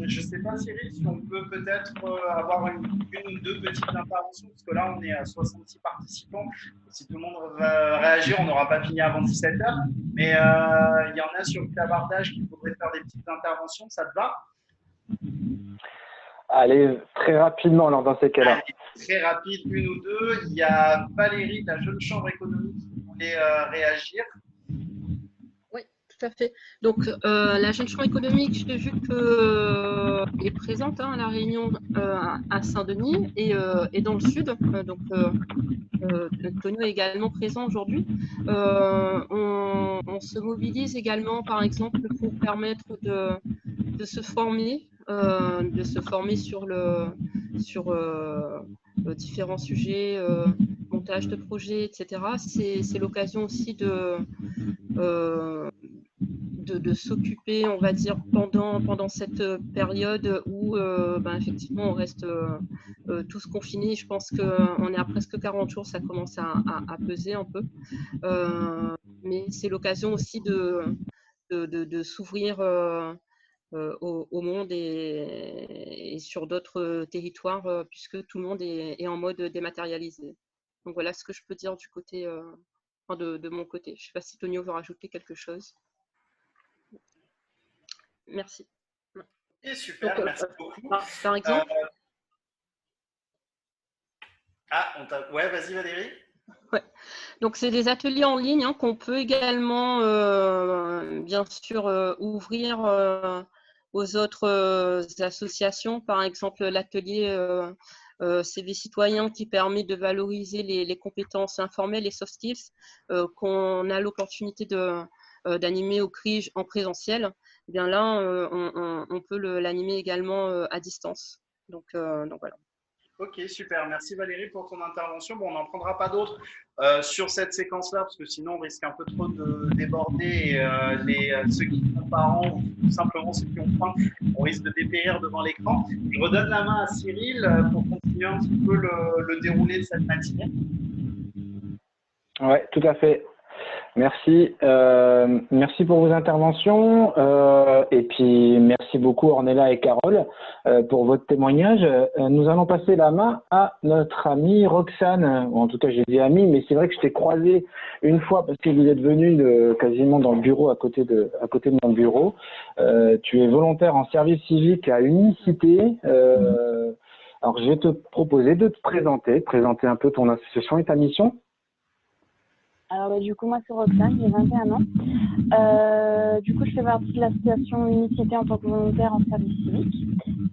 Je ne sais pas Cyril si on peut peut-être avoir une ou deux petites interventions parce que là on est à 66 participants. Si tout le monde va réagir, on n'aura pas fini avant 17h. Mais il y en a sur le clavardage qui voudraient faire des petites interventions, ça te va? Allez, très rapidement alors, dans ces cas-là. Allez, très rapide, une ou deux. Il y a Valérie de la Jeune Chambre économique qui voulait réagir. Oui, tout à fait. Donc, la Jeune Chambre économique, j'ai vu qu'elle est présente à La Réunion, à Saint-Denis et dans le sud. Tonio est également présent aujourd'hui. On se mobilise également, par exemple, pour permettre de se former. Sur différents sujets, montage de projets, etc. C'est l'occasion aussi de s'occuper, on va dire, pendant cette période où effectivement on reste tous confinés. Je pense qu'on est à presque 40 jours, ça commence à peser un peu. Mais c'est l'occasion aussi de s'ouvrir au monde et sur d'autres territoires, puisque tout le monde est en mode dématérialisé. Donc voilà ce que je peux dire du côté de mon côté. Je ne sais pas si Tonio veut rajouter quelque chose. Merci. Et super, donc, merci beaucoup. Par exemple. Ouais, vas-y Valérie. Ouais. Donc, c'est des ateliers en ligne hein, qu'on peut également, bien sûr, ouvrir aux autres associations. Par exemple, l'atelier CV Citoyen qui permet de valoriser les compétences informelles, les soft skills, qu'on a l'opportunité d'animer au CRIJ en présentiel. Eh bien là, on peut l'animer également à distance. Donc voilà. Ok, super. Merci Valérie pour ton intervention. Bon, on n'en prendra pas d'autres sur cette séquence-là parce que sinon on risque un peu trop de déborder et ceux qui sont parents ou tout simplement ceux qui ont faim, on risque de dépérir devant l'écran. Je redonne la main à Cyril pour continuer un petit peu le déroulé de cette matinée. Oui, tout à fait. Merci. Merci pour vos interventions et puis merci beaucoup Ornella et Carole pour votre témoignage. Nous allons passer la main à notre amie Roxane. Ou en tout cas, j'ai dit amie, mais c'est vrai que je t'ai croisé une fois parce que vous êtes venue quasiment dans le bureau à côté de mon bureau. Tu es volontaire en service civique à Unicité. Alors, je vais te proposer de te présenter un peu ton association et ta mission. Alors, du coup, moi, c'est Roxane, j'ai 21 ans. Du coup, je fais partie de l'association Unicité en tant que volontaire en service civique.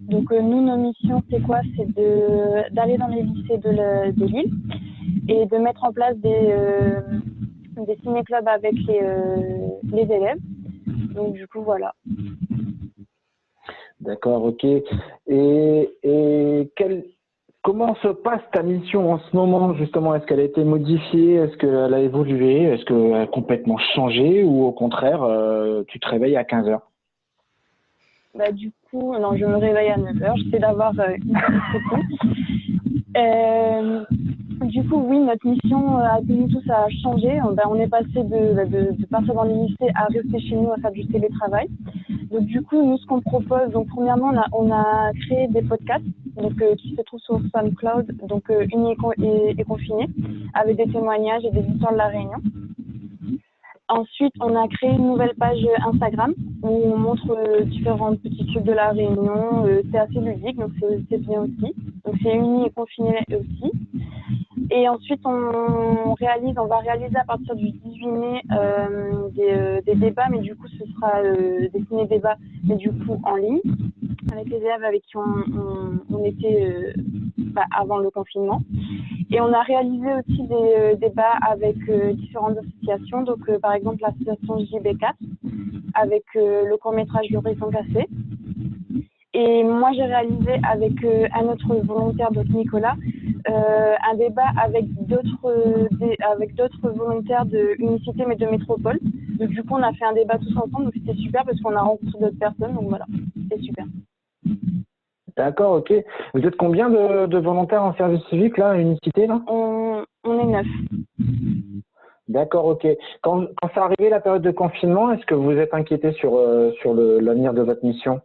Donc, nous, nos missions, c'est quoi? C'est d'aller dans les lycées de Lille et de mettre en place des ciné-clubs avec les élèves. Donc, du coup, voilà. D'accord, ok. Et comment se passe ta mission en ce moment, justement? Est-ce qu'elle a été modifiée? Est-ce qu'elle a évolué? Est-ce qu'elle a complètement changé? Ou au contraire, tu te réveilles à 15 heures? Bah, du coup, non, je me réveille à 9 heures. J'essaie d'avoir une Du coup, oui, notre mission à tous a changé. On est passé de partir dans les lycées à rester chez nous, à faire du télétravail. Donc, du coup, nous, ce qu'on propose, donc, premièrement, on a créé des podcasts donc, qui se trouvent sur SoundCloud, donc Unis et Confinés, avec des témoignages et des histoires de la Réunion. Ensuite, on a créé une nouvelle page Instagram où on montre différents petits trucs de la Réunion. C'est assez ludique, donc c'est bien aussi. Donc, c'est Unis et Confinés aussi. Et ensuite, on va réaliser à partir du 18 mai des débats, mais du coup, ce sera des ciné-débats, mais du coup en ligne, avec les élèves avec qui on était avant le confinement. Et on a réalisé aussi des débats avec différentes associations, donc par exemple l'association JB4, avec le court-métrage L'Horizon Cassé. Et moi, j'ai réalisé avec un autre volontaire, donc Nicolas, un débat avec d'autres volontaires de Unicité, mais de métropole. Donc, du coup, on a fait un débat tous ensemble, donc c'était super parce qu'on a rencontré d'autres personnes. Donc, voilà, c'était super. D'accord, ok. Vous êtes combien de volontaires en service civique, là, à Unicité, là? On est 9. D'accord, ok. Quand c'est arrivé la période de confinement, est-ce que vous êtes inquiété sur l'avenir de votre mission?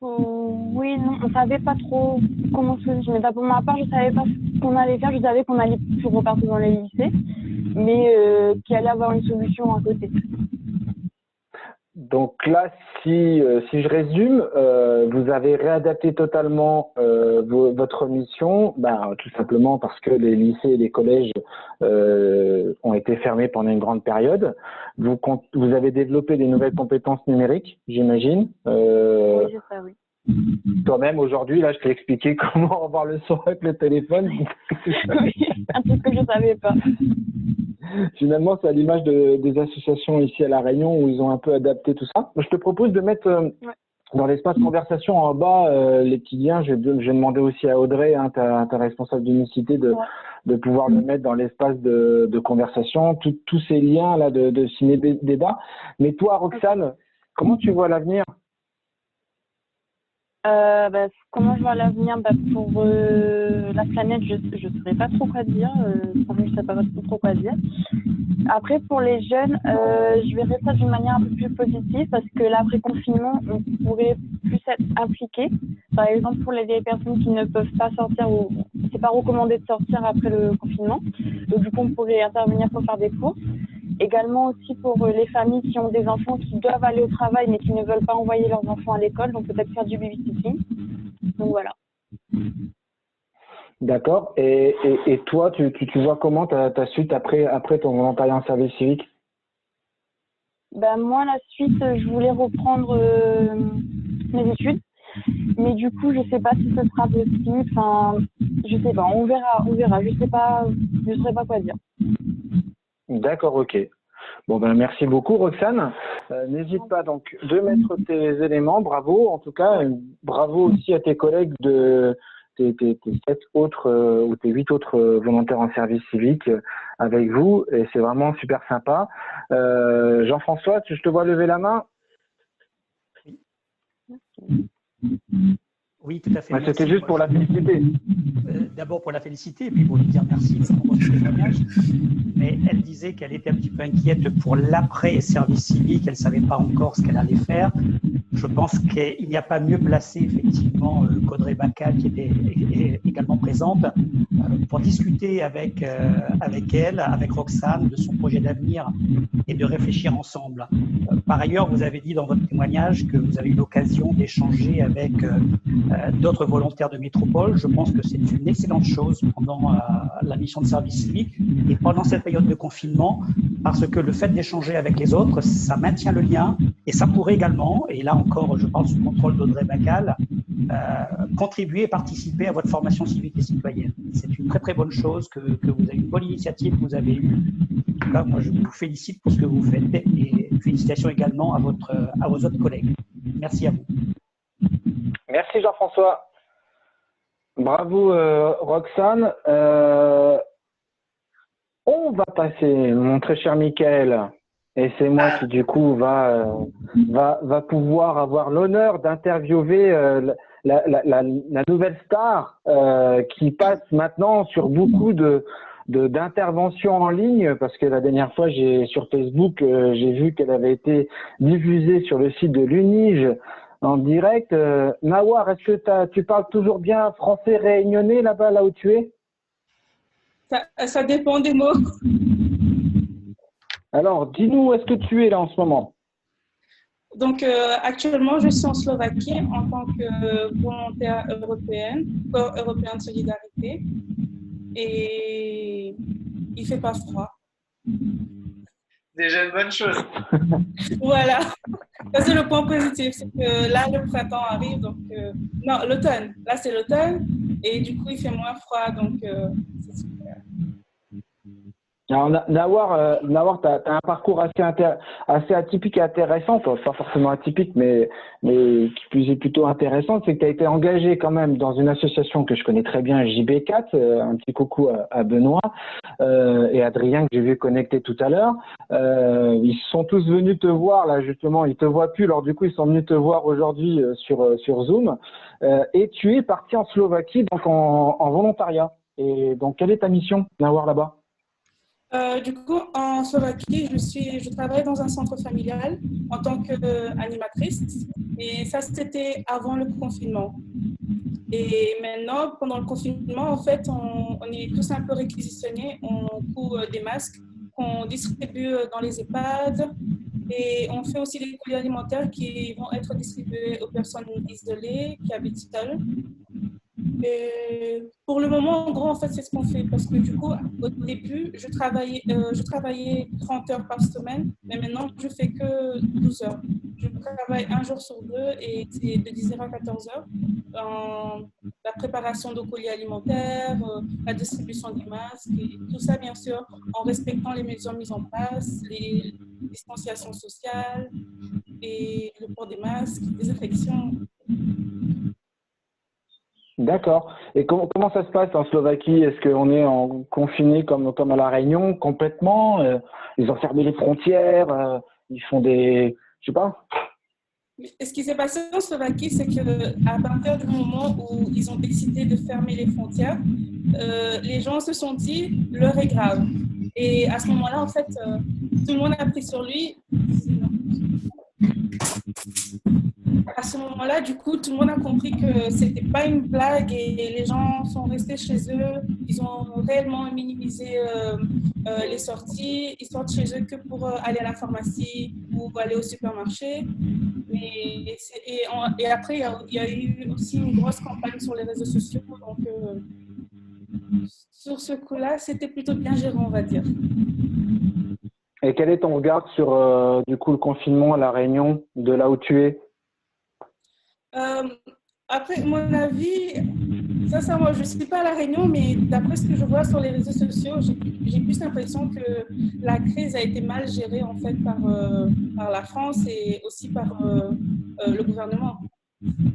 Oui, non, on savait pas trop comment se faire. Mais pour ma part, je savais pas ce qu'on allait faire. Je savais qu'on allait plus repartir dans les lycées, mais qu'il allait avoir une solution à côté. Donc là, si je résume, vous avez réadapté totalement votre mission, tout simplement parce que les lycées et les collèges ont été fermés pendant une grande période. Vous avez développé des nouvelles compétences numériques, j'imagine. Oui, c'est ça, oui. Toi-même, aujourd'hui, là, je t'ai expliqué comment avoir le son avec le téléphone. Oui, un truc que je ne savais pas. Finalement, c'est à l'image des associations ici à La Réunion où ils ont un peu adapté tout ça. Je te propose de mettre dans l'espace conversation en bas les petits liens. Je vais demander aussi à Audrey, ta responsable d'unicité, de pouvoir le mettre dans l'espace de conversation. Tous ces liens là de ciné-débat. Mais toi, Roxane, comment tu vois l'avenir? Comment je vois l'avenir pour la planète, je ne saurais pas trop quoi dire. Je ne sais pas trop quoi dire. Après, pour les jeunes, je verrais ça d'une manière un peu plus positive parce que l'après-confinement, on pourrait plus être impliqué. Par exemple, pour les vieilles personnes qui ne peuvent pas sortir ou c'est pas recommandé de sortir après le confinement. Donc, du coup, on pourrait intervenir pour faire des courses. Également aussi pour les familles qui ont des enfants qui doivent aller au travail mais qui ne veulent pas envoyer leurs enfants à l'école, donc peut-être faire du babysitting. Donc voilà. D'accord. Et toi, tu vois comment ta suite après ton volontariat en service civique? Ben, moi, la suite, je voulais reprendre mes études. Mais du coup, je sais pas si ce sera possible. Enfin, je sais pas. On verra. Je sais pas. Je saurais pas quoi dire. D'accord, ok. Bon, ben, merci beaucoup, Roxane. N'hésite pas donc de mettre tes éléments. Bravo, en tout cas. Bravo aussi à tes collègues tes 7 autres ou tes 8 autres volontaires en service civique avec vous. Et c'est vraiment super sympa. Jean-François, je te vois lever la main. Oui, tout à fait. Ouais, c'était juste pour la féliciter. D'abord pour la féliciter et puis pour lui dire merci pour son témoignage. Mais elle disait qu'elle était un petit peu inquiète pour l'après-service civique. Elle ne savait pas encore ce qu'elle allait faire. Je pense qu'il n'y a pas mieux placé, effectivement, qu'Audrey Bacal, qui était également présente, pour discuter avec elle, avec Roxane, de son projet d'avenir et de réfléchir ensemble. Par ailleurs, vous avez dit dans votre témoignage que vous avez eu l'occasion d'échanger avec d'autres volontaires de métropole. Je pense que c'est une excellente chose pendant la mission de service civique et pendant cette période de confinement, parce que le fait d'échanger avec les autres, ça maintient le lien et ça pourrait également, et là encore, je parle sous le contrôle d'Audrey Bacal, contribuer et participer à votre formation civique et citoyenne. C'est une très très bonne chose que vous avez une bonne initiative que vous avez eue. En tout cas, moi, je vous félicite pour ce que vous faites et félicitations également à vos autres collègues. Merci à vous. Merci Jean-François. Bravo Roxane. On va passer, mon très cher Michael, et c'est moi qui du coup va pouvoir avoir l'honneur d'interviewer la nouvelle star qui passe maintenant sur beaucoup d'interventions en ligne, parce que la dernière fois sur Facebook j'ai vu qu'elle avait été diffusée sur le site de l'UNIGE en direct. Nawar, est-ce que tu parles toujours bien français réunionnais là-bas, là où tu es? Ça dépend des mots. Alors, dis-nous où est-ce que tu es là en ce moment? Donc, actuellement, je suis en Slovaquie en tant que volontaire européenne, corps européen de solidarité. Et il ne fait pas froid. Déjà une bonne chose. Voilà, ça c'est le point positif, c'est que là le printemps arrive, donc non, l'automne, là c'est l'automne et du coup il fait moins froid, donc c'est super. Alors Nawar, tu as un parcours assez atypique et intéressant, pas forcément atypique, mais qui plus est plutôt intéressant, c'est que tu as été engagé quand même dans une association que je connais très bien, JB4, un petit coucou à Benoît et Adrien que j'ai vu connecter tout à l'heure. Ils sont tous venus te voir, là justement, ils te voient plus, alors du coup ils sont venus te voir aujourd'hui sur Zoom, et tu es parti en Slovaquie donc en volontariat. Et donc quelle est ta mission, Nawar, là-bas? Du coup, en Slovaquie, je travaille dans un centre familial en tant qu'animatrice. Et ça, c'était avant le confinement. Et maintenant, pendant le confinement, en fait, on est tous un peu réquisitionnés. On coud des masques qu'on distribue dans les EHPAD. Et on fait aussi des colis alimentaires qui vont être distribués aux personnes isolées qui habitent seules. Et pour le moment, en gros, en fait, c'est ce qu'on fait. Parce que du coup, au début, je travaillais 30 heures par semaine, mais maintenant, je fais que 12 heures. Je travaille un jour sur deux et c'est de 10h à 14h. La préparation de colis alimentaires, la distribution des masques, et tout ça, bien sûr, en respectant les mesures mises en place, les distanciations sociales et le port des masques, les désinfections. D'accord. Et comment ça se passe en Slovaquie? Est-ce qu'on est confiné comme à La Réunion complètement? Ils ont fermé les frontières, ils font des... Je sais pas. Et ce qui s'est passé en Slovaquie, c'est qu'à partir du moment où ils ont décidé de fermer les frontières, les gens se sont dit l'heure est grave. Et à ce moment-là, en fait, tout le monde a pris sur lui. À ce moment-là, du coup, tout le monde a compris que c'était pas une blague et les gens sont restés chez eux. Ils ont réellement minimisé les sorties. Ils sortent chez eux que pour aller à la pharmacie ou aller au supermarché. Et après, il y a eu aussi une grosse campagne sur les réseaux sociaux. Donc, sur ce coup-là, c'était plutôt bien géré, on va dire. Et quel est ton regard sur du coup le confinement à La Réunion, de là où tu es? Après, mon avis, sincèrement, je ne suis pas à La Réunion, mais d'après ce que je vois sur les réseaux sociaux, j'ai plus l'impression que la crise a été mal gérée en fait par la France et aussi par le gouvernement.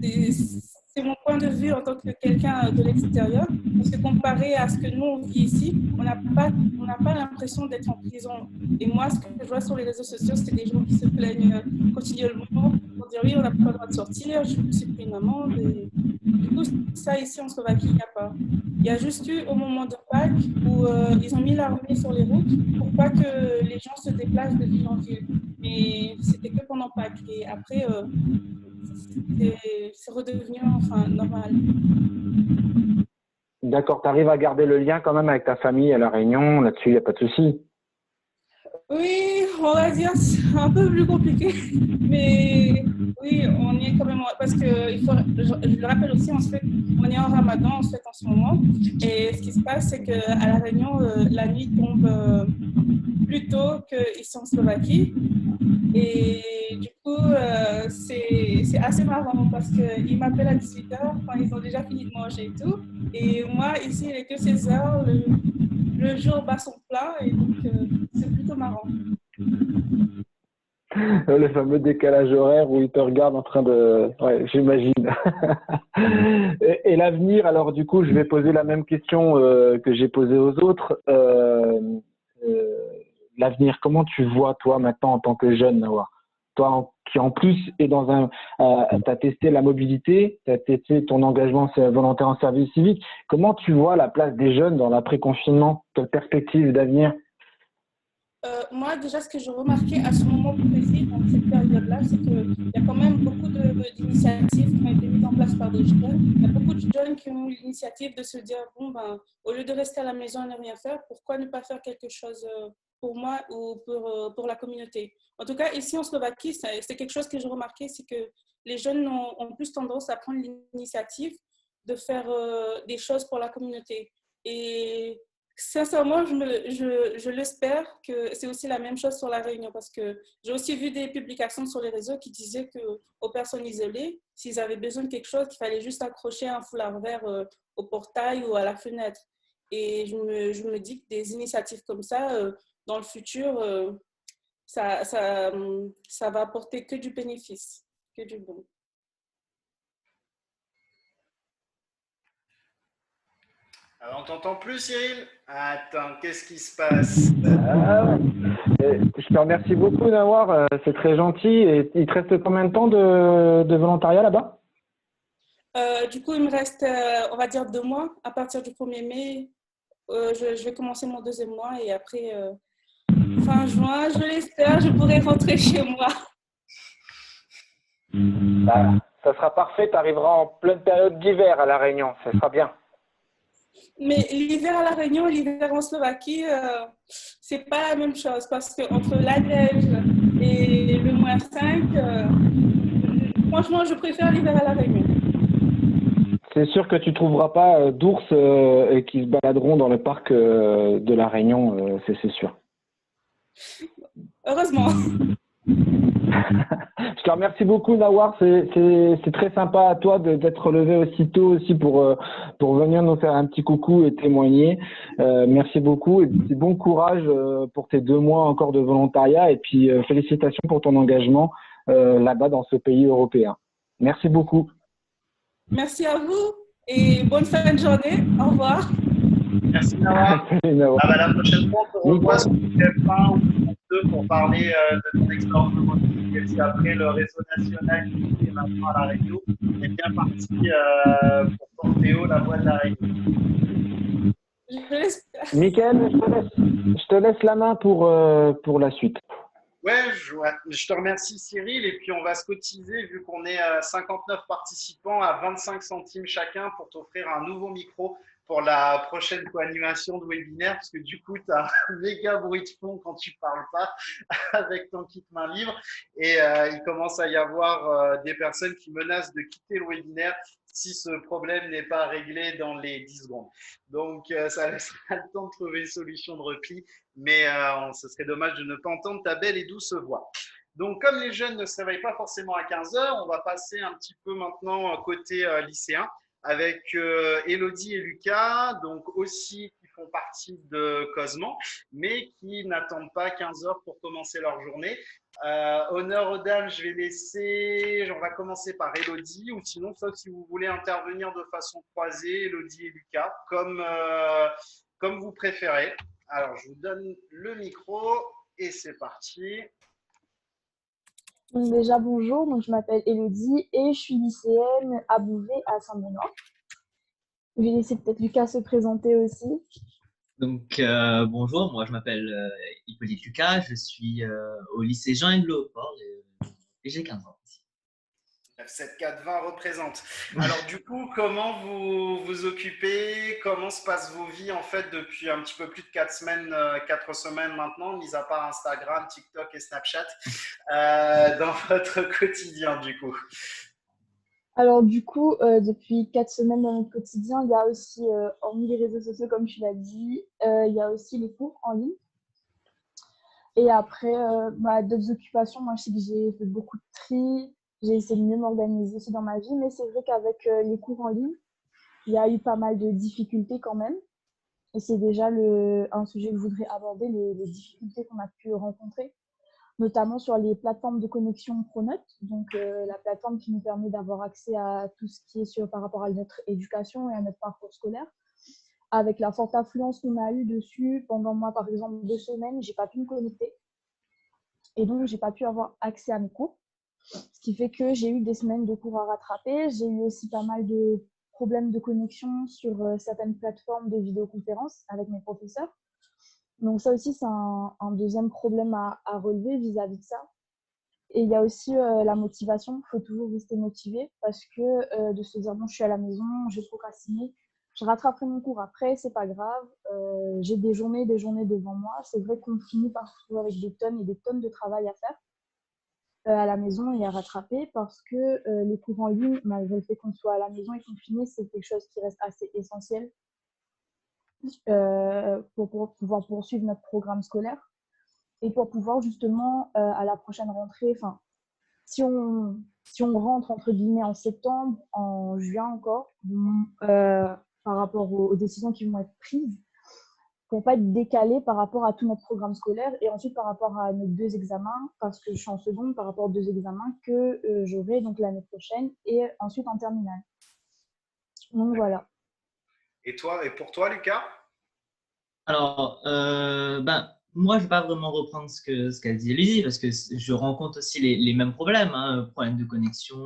C'est mon point de vue en tant que quelqu'un de l'extérieur. Parce que comparé à ce que nous, on vit ici, on n'a pas l'impression d'être en prison. Et moi, ce que je vois sur les réseaux sociaux, c'est des gens qui se plaignent continuellement pour dire oui, on n'a pas le droit de sortir, je me suis pris une amende. Et du coup, ça, ici en Slovaquie, il n'y a pas. Il y a juste eu au moment de Pâques où ils ont mis l'armée sur les routes pour pas que les gens se déplacent de ville en ville. Mais c'était que pendant Pâques. Et après, c'est redevenu enfin normal. D'accord, tu arrives à garder le lien quand même avec ta famille à La Réunion, là-dessus, il n'y a pas de souci. Oui, on va dire c'est un peu plus compliqué, mais oui, on y est quand même, parce que je le rappelle aussi, on est en Ramadan en fait en ce moment, et ce qui se passe, c'est qu'à La Réunion, la nuit tombe plus tôt qu'ici en Slovaquie, et du coup, c'est assez marrant parce qu'ils m'appellent à 18h quand ils ont déjà fini de manger et tout, et moi ici, il n'est que 16h, le jour bat son plein, et donc c'est plutôt marrant. Le fameux décalage horaire où ils te regardent en train de… Ouais, j'imagine. Et l'avenir, alors du coup, je vais poser la même question que j'ai posée aux autres. L'avenir, comment tu vois toi maintenant en tant que jeune, Nawar? Toi qui en plus est dans un… tu as testé la mobilité, tu as testé ton engagement volontaire en service civique. Comment tu vois la place des jeunes dans l'après-confinement? Quelle perspective d'avenir? Moi, déjà, ce que j'ai remarqué à ce moment précis, dans cette période-là, c'est qu'il y a quand même beaucoup d'initiatives qui ont été mises en place par des jeunes. Il y a beaucoup de jeunes qui ont eu l'initiative de se dire, bon, ben, au lieu de rester à la maison et ne rien faire, pourquoi ne pas faire quelque chose pour moi ou pour la communauté? En tout cas, ici en Slovaquie, c'est quelque chose que j'ai remarqué, c'est que les jeunes ont plus tendance à prendre l'initiative de faire des choses pour la communauté. Et sincèrement, je l'espère que c'est aussi la même chose sur La Réunion parce que j'ai aussi vu des publications sur les réseaux qui disaient qu'aux personnes isolées, s'ils avaient besoin de quelque chose, qu'il fallait juste accrocher un foulard vert au portail ou à la fenêtre. Et je me dis que des initiatives comme ça, dans le futur, ça va apporter que du bénéfice, que du bon. Alors, on t'entend plus, Cyril? Attends, qu'est-ce qui se passe? Je te remercie beaucoup, Nawar. C'est très gentil. Et il te reste combien de temps de volontariat là-bas? Du coup, il me reste, on va dire, 2 mois. À partir du 1er mai, je vais commencer mon 2e mois et après, fin juin, je l'espère, je pourrai rentrer chez moi. Ça sera parfait. Tu arriveras en pleine période d'hiver à La Réunion. Ça sera bien. Mais l'hiver à La Réunion et l'hiver en Slovaquie, c'est pas la même chose parce qu'entre la neige et le -5, franchement, je préfère l'hiver à La Réunion. C'est sûr que tu ne trouveras pas d'ours qui se baladeront dans le parc de La Réunion, c'est sûr. Heureusement. Je te remercie beaucoup, Nawar. C'est très sympa à toi d'être levé aussitôt aussi pour venir nous faire un petit coucou et témoigner. Merci beaucoup et bon courage pour tes 2 mois encore de volontariat et puis félicitations pour ton engagement là-bas dans ce pays européen. Merci beaucoup. Merci à vous et bonne fin de journée. Au revoir. Merci, Nawar. La prochaine fois, on te revoit sur TF1 ou 2 pour parler de ton expérience de mobilité. Puis après, le réseau national qui est maintenant à La Réunion est bien parti pour porter haut la voix de La Réunion. Mickaël, je te laisse la main pour la suite. Ouais, je te remercie Cyril et puis on va se cotiser vu qu'on est 59 participants à 25 centimes chacun pour t'offrir un nouveau micro pour la prochaine co-animation de webinaire, parce que du coup, tu as un méga bruit de fond quand tu parles pas avec ton kit main libre. Et il commence à y avoir des personnes qui menacent de quitter le webinaire si ce problème n'est pas réglé dans les 10 secondes. Donc, ça laissera le temps de trouver une solution de repli, mais ce serait dommage de ne pas entendre ta belle et douce voix. Donc, comme les jeunes ne se réveillent pas forcément à 15 heures, on va passer un petit peu maintenant côté lycéen avec Elodie et Lucas, donc aussi qui font partie de Cosman, mais qui n'attendent pas 15 heures pour commencer leur journée. Honneur aux dames, je vais laisser, on va commencer par Elodie, ou sinon, sauf si vous voulez intervenir de façon croisée, Elodie et Lucas, comme vous préférez. Alors, je vous donne le micro et c'est parti. Donc déjà, bonjour, donc je m'appelle Elodie et je suis lycéenne à Bouvet, à Saint-Benoît. Je vais laisser peut-être Lucas se présenter aussi. Donc, bonjour, moi je m'appelle Hippolyte Lucas, je suis au lycée Jean Englot au Port et j'ai 15 ans. 7420 représente. Alors du coup, comment vous vous occupez? Comment se passent vos vies en fait depuis un petit peu plus de 4 semaines maintenant, mis à part Instagram, TikTok et Snapchat, dans votre quotidien du coup? Alors du coup, depuis 4 semaines dans notre quotidien, il y a aussi, hormis les réseaux sociaux comme tu l'as dit, il y a aussi les cours en ligne. Et après, d'autres occupations, moi je sais que j'ai fait beaucoup de tri. J'ai essayé de mieux m'organiser aussi dans ma vie, mais c'est vrai qu'avec les cours en ligne, il y a eu pas mal de difficultés quand même. Et c'est déjà un sujet que je voudrais aborder, les difficultés qu'on a pu rencontrer, notamment sur les plateformes de connexion Pronote, donc la plateforme qui nous permet d'avoir accès à tout ce qui est par rapport à notre éducation et à notre parcours scolaire. Avec la forte affluence qu'on a eue dessus, pendant moi, par exemple, 2 semaines, je n'ai pas pu me connecter. Et donc, je n'ai pas pu avoir accès à mes cours. Ce qui fait que j'ai eu des semaines de cours à rattraper. J'ai eu aussi pas mal de problèmes de connexion sur certaines plateformes de vidéoconférence avec mes professeurs. Donc ça aussi, c'est un deuxième problème à relever vis-à-vis de ça. Et il y a aussi la motivation. Il faut toujours rester motivé parce que de se dire, bon, je suis à la maison, je vais procrastiner, je rattraperai mon cours après, c'est pas grave. J'ai des journées devant moi. C'est vrai qu'on finit par se retrouver avec des tonnes et des tonnes de travail à faire à la maison et à rattraper parce que les cours en ligne, malgré le fait qu'on soit à la maison et confiné, c'est quelque chose qui reste assez essentiel pour pouvoir poursuivre notre programme scolaire et pour pouvoir justement à la prochaine rentrée, enfin, si on rentre entre guillemets en septembre, en juin encore, par rapport aux décisions qui vont être prises, pour ne pas être décalé par rapport à tout notre programme scolaire et ensuite par rapport à nos 2 examens, parce que je suis en seconde, par rapport aux 2 examens que j'aurai donc l'année prochaine et ensuite en terminale. Donc voilà. Et pour toi, Lucas? Alors, moi je ne vais pas vraiment reprendre ce qu'a dit Elodie parce que je rencontre aussi les mêmes problèmes, hein, problèmes de connexion.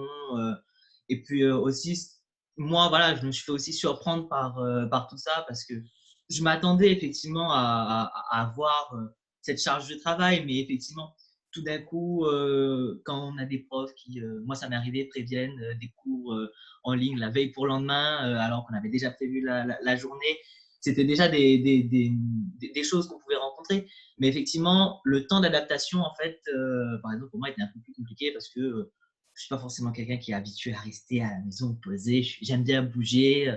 Et puis aussi, moi, voilà, je me suis fait aussi surprendre par tout ça parce que je m'attendais effectivement à avoir cette charge de travail, mais effectivement, tout d'un coup, quand on a des profs qui, moi ça m'est arrivé, préviennent des cours en ligne la veille pour le lendemain, alors qu'on avait déjà prévu la journée, c'était déjà des choses qu'on pouvait rencontrer. Mais effectivement, le temps d'adaptation, en fait, par exemple, pour moi, était un peu plus compliqué parce que je ne suis pas forcément quelqu'un qui est habitué à rester à la maison posé. J'aime bien bouger.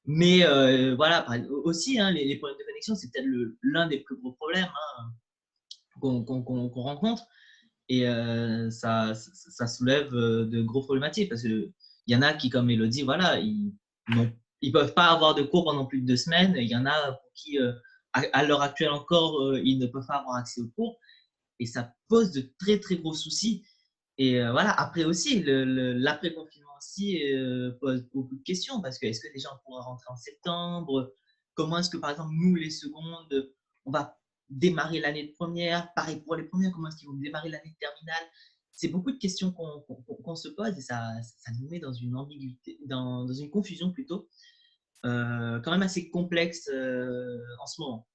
Mais voilà, aussi, hein, les problèmes de connexion, c'est peut-être l'un des plus gros problèmes qu'on rencontre. Et ça soulève de gros problématiques parce qu'il y en a qui, comme Elodie, voilà, ils ne peuvent pas avoir de cours pendant plus de 2 semaines. Il y en a pour qui, à l'heure actuelle encore, ils ne peuvent pas avoir accès aux cours. Et ça pose de très, très gros soucis. Et voilà, après aussi, l'après-confinement aussi pose beaucoup de questions parce que est-ce que les gens pourront rentrer en septembre? Comment est-ce que, par exemple, nous, les secondes, on va démarrer l'année de première? Pareil pour les premières, comment est-ce qu'ils vont démarrer l'année de terminale? C'est beaucoup de questions qu'on se pose et ça nous met dans une ambiguïté, dans une confusion plutôt, quand même assez complexe en ce moment.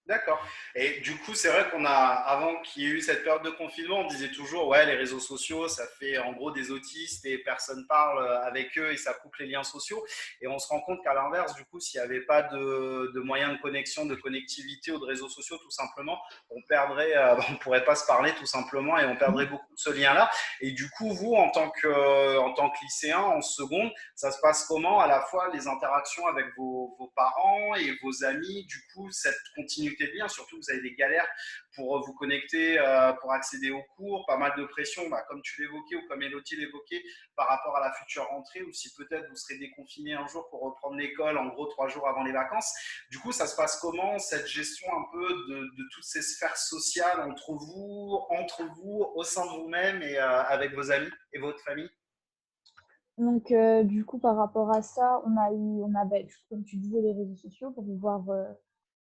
D'accord. Et du coup, c'est vrai avant qu'il y ait eu cette période de confinement, on disait toujours, ouais, les réseaux sociaux, ça fait en gros des autistes et personne parle avec eux et ça coupe les liens sociaux. Et on se rend compte qu'à l'inverse, du coup, s'il n'y avait pas de moyens de connexion, de connectivité ou de réseaux sociaux, tout simplement, on perdrait, on pourrait pas se parler tout simplement et on perdrait beaucoup de ce lien-là. Et du coup, vous, en tant que lycéen, en seconde, ça se passe comment à la fois les interactions avec vos parents et vos amis, du coup, cette continuité de lien, surtout vous avez des galères pour vous connecter, pour accéder aux cours, pas mal de pression, comme tu l'évoquais ou comme Elodie l'évoquait, par rapport à la future rentrée, ou si peut-être vous serez déconfiné un jour pour reprendre l'école, en gros 3 jours avant les vacances. Du coup, ça se passe comment, cette gestion un peu de toutes ces sphères sociales entre vous, au sein de vous-même et avec vos amis et votre famille? Donc, du coup, par rapport à ça, comme tu disais, les réseaux sociaux pour pouvoir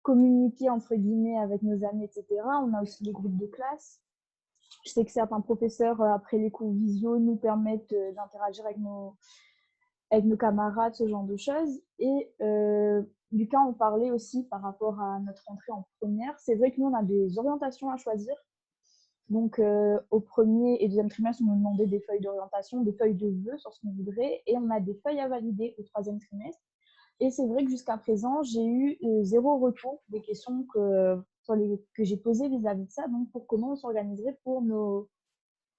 communiquer, entre guillemets, avec nos amis, etc. On a aussi les groupes de classe. Je sais que certains professeurs, après les cours visio, nous permettent d'interagir avec nos camarades, ce genre de choses. Et Lucas en parlait aussi par rapport à notre entrée en première. C'est vrai que nous, on a des orientations à choisir. Donc, au premier et deuxième trimestre, on nous demandait des feuilles d'orientation, des feuilles de vœux sur ce qu'on voudrait. Et on a des feuilles à valider au troisième trimestre. Et c'est vrai que jusqu'à présent, j'ai eu 0 retour des questions que j'ai posées vis-à-vis de ça. Donc, pour comment on s'organiserait pour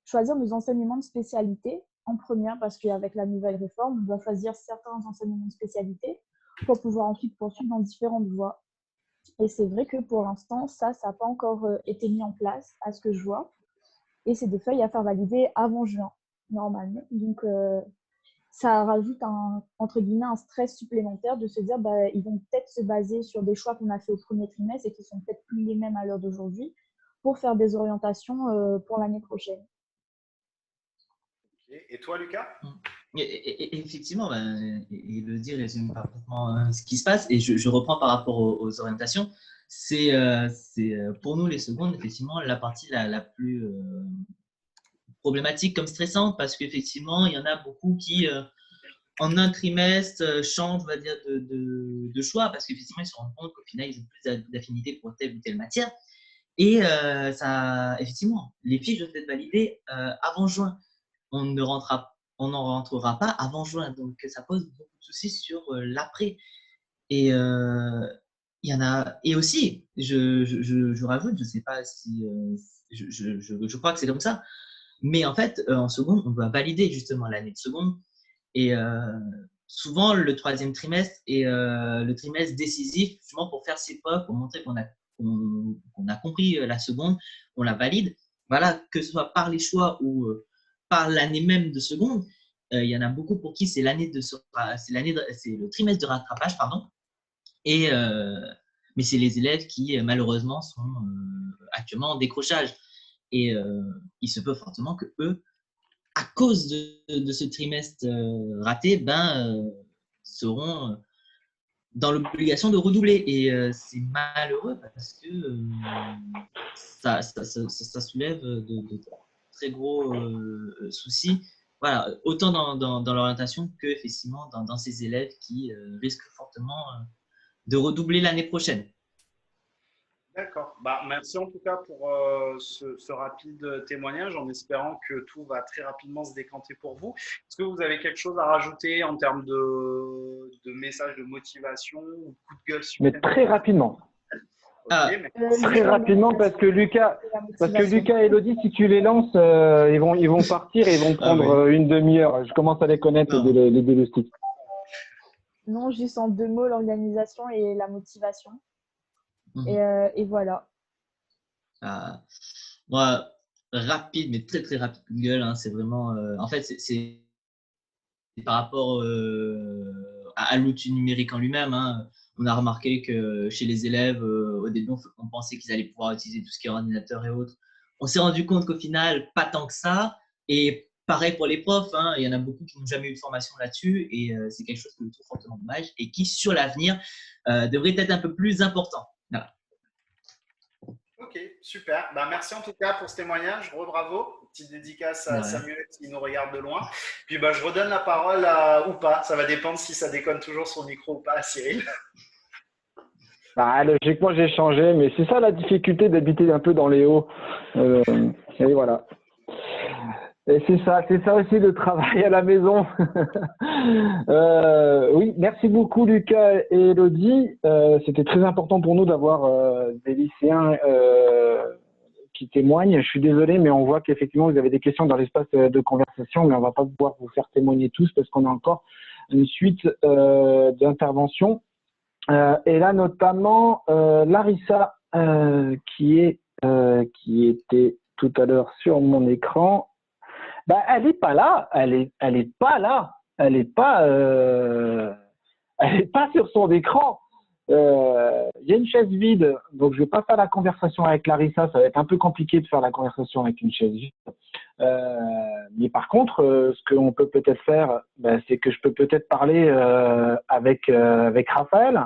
choisir nos enseignements de spécialité en première, parce qu'avec la nouvelle réforme, on doit choisir certains enseignements de spécialité pour pouvoir ensuite poursuivre dans différentes voies. Et c'est vrai que pour l'instant, ça n'a pas encore été mis en place, à ce que je vois. Et c'est des feuilles à faire valider avant juin, normalement. Donc, ça rajoute entre guillemets un stress supplémentaire de se dire ils vont peut-être se baser sur des choix qu'on a fait au premier trimestre et qui sont peut-être plus les mêmes à l'heure d'aujourd'hui pour faire des orientations pour l'année prochaine. Et toi, Lucas? Effectivement, Elodie résume parfaitement ce qui se passe et je reprends par rapport aux orientations. C'est pour nous les secondes, effectivement, la partie la plus problématique comme stressante parce qu'effectivement, il y en a beaucoup qui, en un trimestre, changent, on va dire, de choix parce qu'effectivement, ils se rendent compte qu'au final, ils ont plus d'affinité pour telle ou telle matière. Et effectivement, les fiches doivent être validées avant juin. On n'en rentrera pas avant juin. Donc, ça pose beaucoup de soucis sur l'après. Et il y en a. Et aussi, je rajoute, je ne sais pas si. Je crois que c'est comme ça. Mais en fait, en seconde, on doit valider justement l'année de seconde. Et souvent, le troisième trimestre est le trimestre décisif, justement pour faire ses preuves, pour montrer qu'on a compris la seconde, on la valide. Voilà, que ce soit par les choix ou par l'année même de seconde, il y en a beaucoup pour qui c'est c'est le trimestre de rattrapage, pardon. Et mais c'est les élèves qui malheureusement sont actuellement en décrochage. Et il se peut fortement que eux, à cause de ce trimestre raté, seront dans l'obligation de redoubler. Et c'est malheureux parce que ça soulève de très gros soucis. Voilà, autant dans l'orientation que effectivement dans ces élèves qui risquent fortement de redoubler l'année prochaine. D'accord. Merci en tout cas pour ce rapide témoignage en espérant que tout va très rapidement se décanter pour vous. Est-ce que vous avez quelque chose à rajouter en termes de messages de motivation ou de coup de gueule supplémentaire? Mais très rapidement. Très rapidement parce que Lucas et Elodie, si tu les lances, ils vont partir et ils vont prendre une demi-heure. Je commence à les connaître, les diagnostics. Non, juste en 2 mots, l'organisation et la motivation. Et voilà. Moi, rapide, mais très très rapide coup de gueule. Hein, c'est vraiment. En fait, c'est par rapport à l'outil numérique en lui-même. Hein, on a remarqué que chez les élèves, au début, on pensait qu'ils allaient pouvoir utiliser tout ce qui est ordinateur et autres. On s'est rendu compte qu'au final, pas tant que ça. Et pareil pour les profs, hein, il y en a beaucoup qui n'ont jamais eu de formation là-dessus. Et c'est quelque chose que je trouve fortement dommage et qui, sur l'avenir, devrait être un peu plus important. Voilà. Ok, super. Merci en tout cas pour ce témoignage. Bravo. Petite dédicace à Samuel qui nous regarde de loin. Puis je redonne la parole ou pas. Ça va dépendre si ça déconne toujours son micro ou pas à Cyril. Ah, logiquement, j'ai changé, mais c'est ça la difficulté d'habiter un peu dans les hauts. Et voilà. Et c'est ça aussi le travail à la maison. Oui, merci beaucoup Lucas et Elodie. C'était très important pour nous d'avoir des lycéens qui témoignent. Je suis désolé, mais on voit qu'effectivement vous avez des questions dans l'espace de conversation, mais on va pas pouvoir vous faire témoigner tous parce qu'on a encore une suite d'interventions. Et là notamment Larissa qui était tout à l'heure sur mon écran. Bah, elle est pas là, elle est pas là, elle est pas sur son écran. Il y a une chaise vide, donc je vais pas faire la conversation avec Larissa, ça va être un peu compliqué de faire la conversation avec une chaise vide. Mais par contre, ce qu'on peut peut-être faire, c'est que je peux peut-être parler avec Raphaël,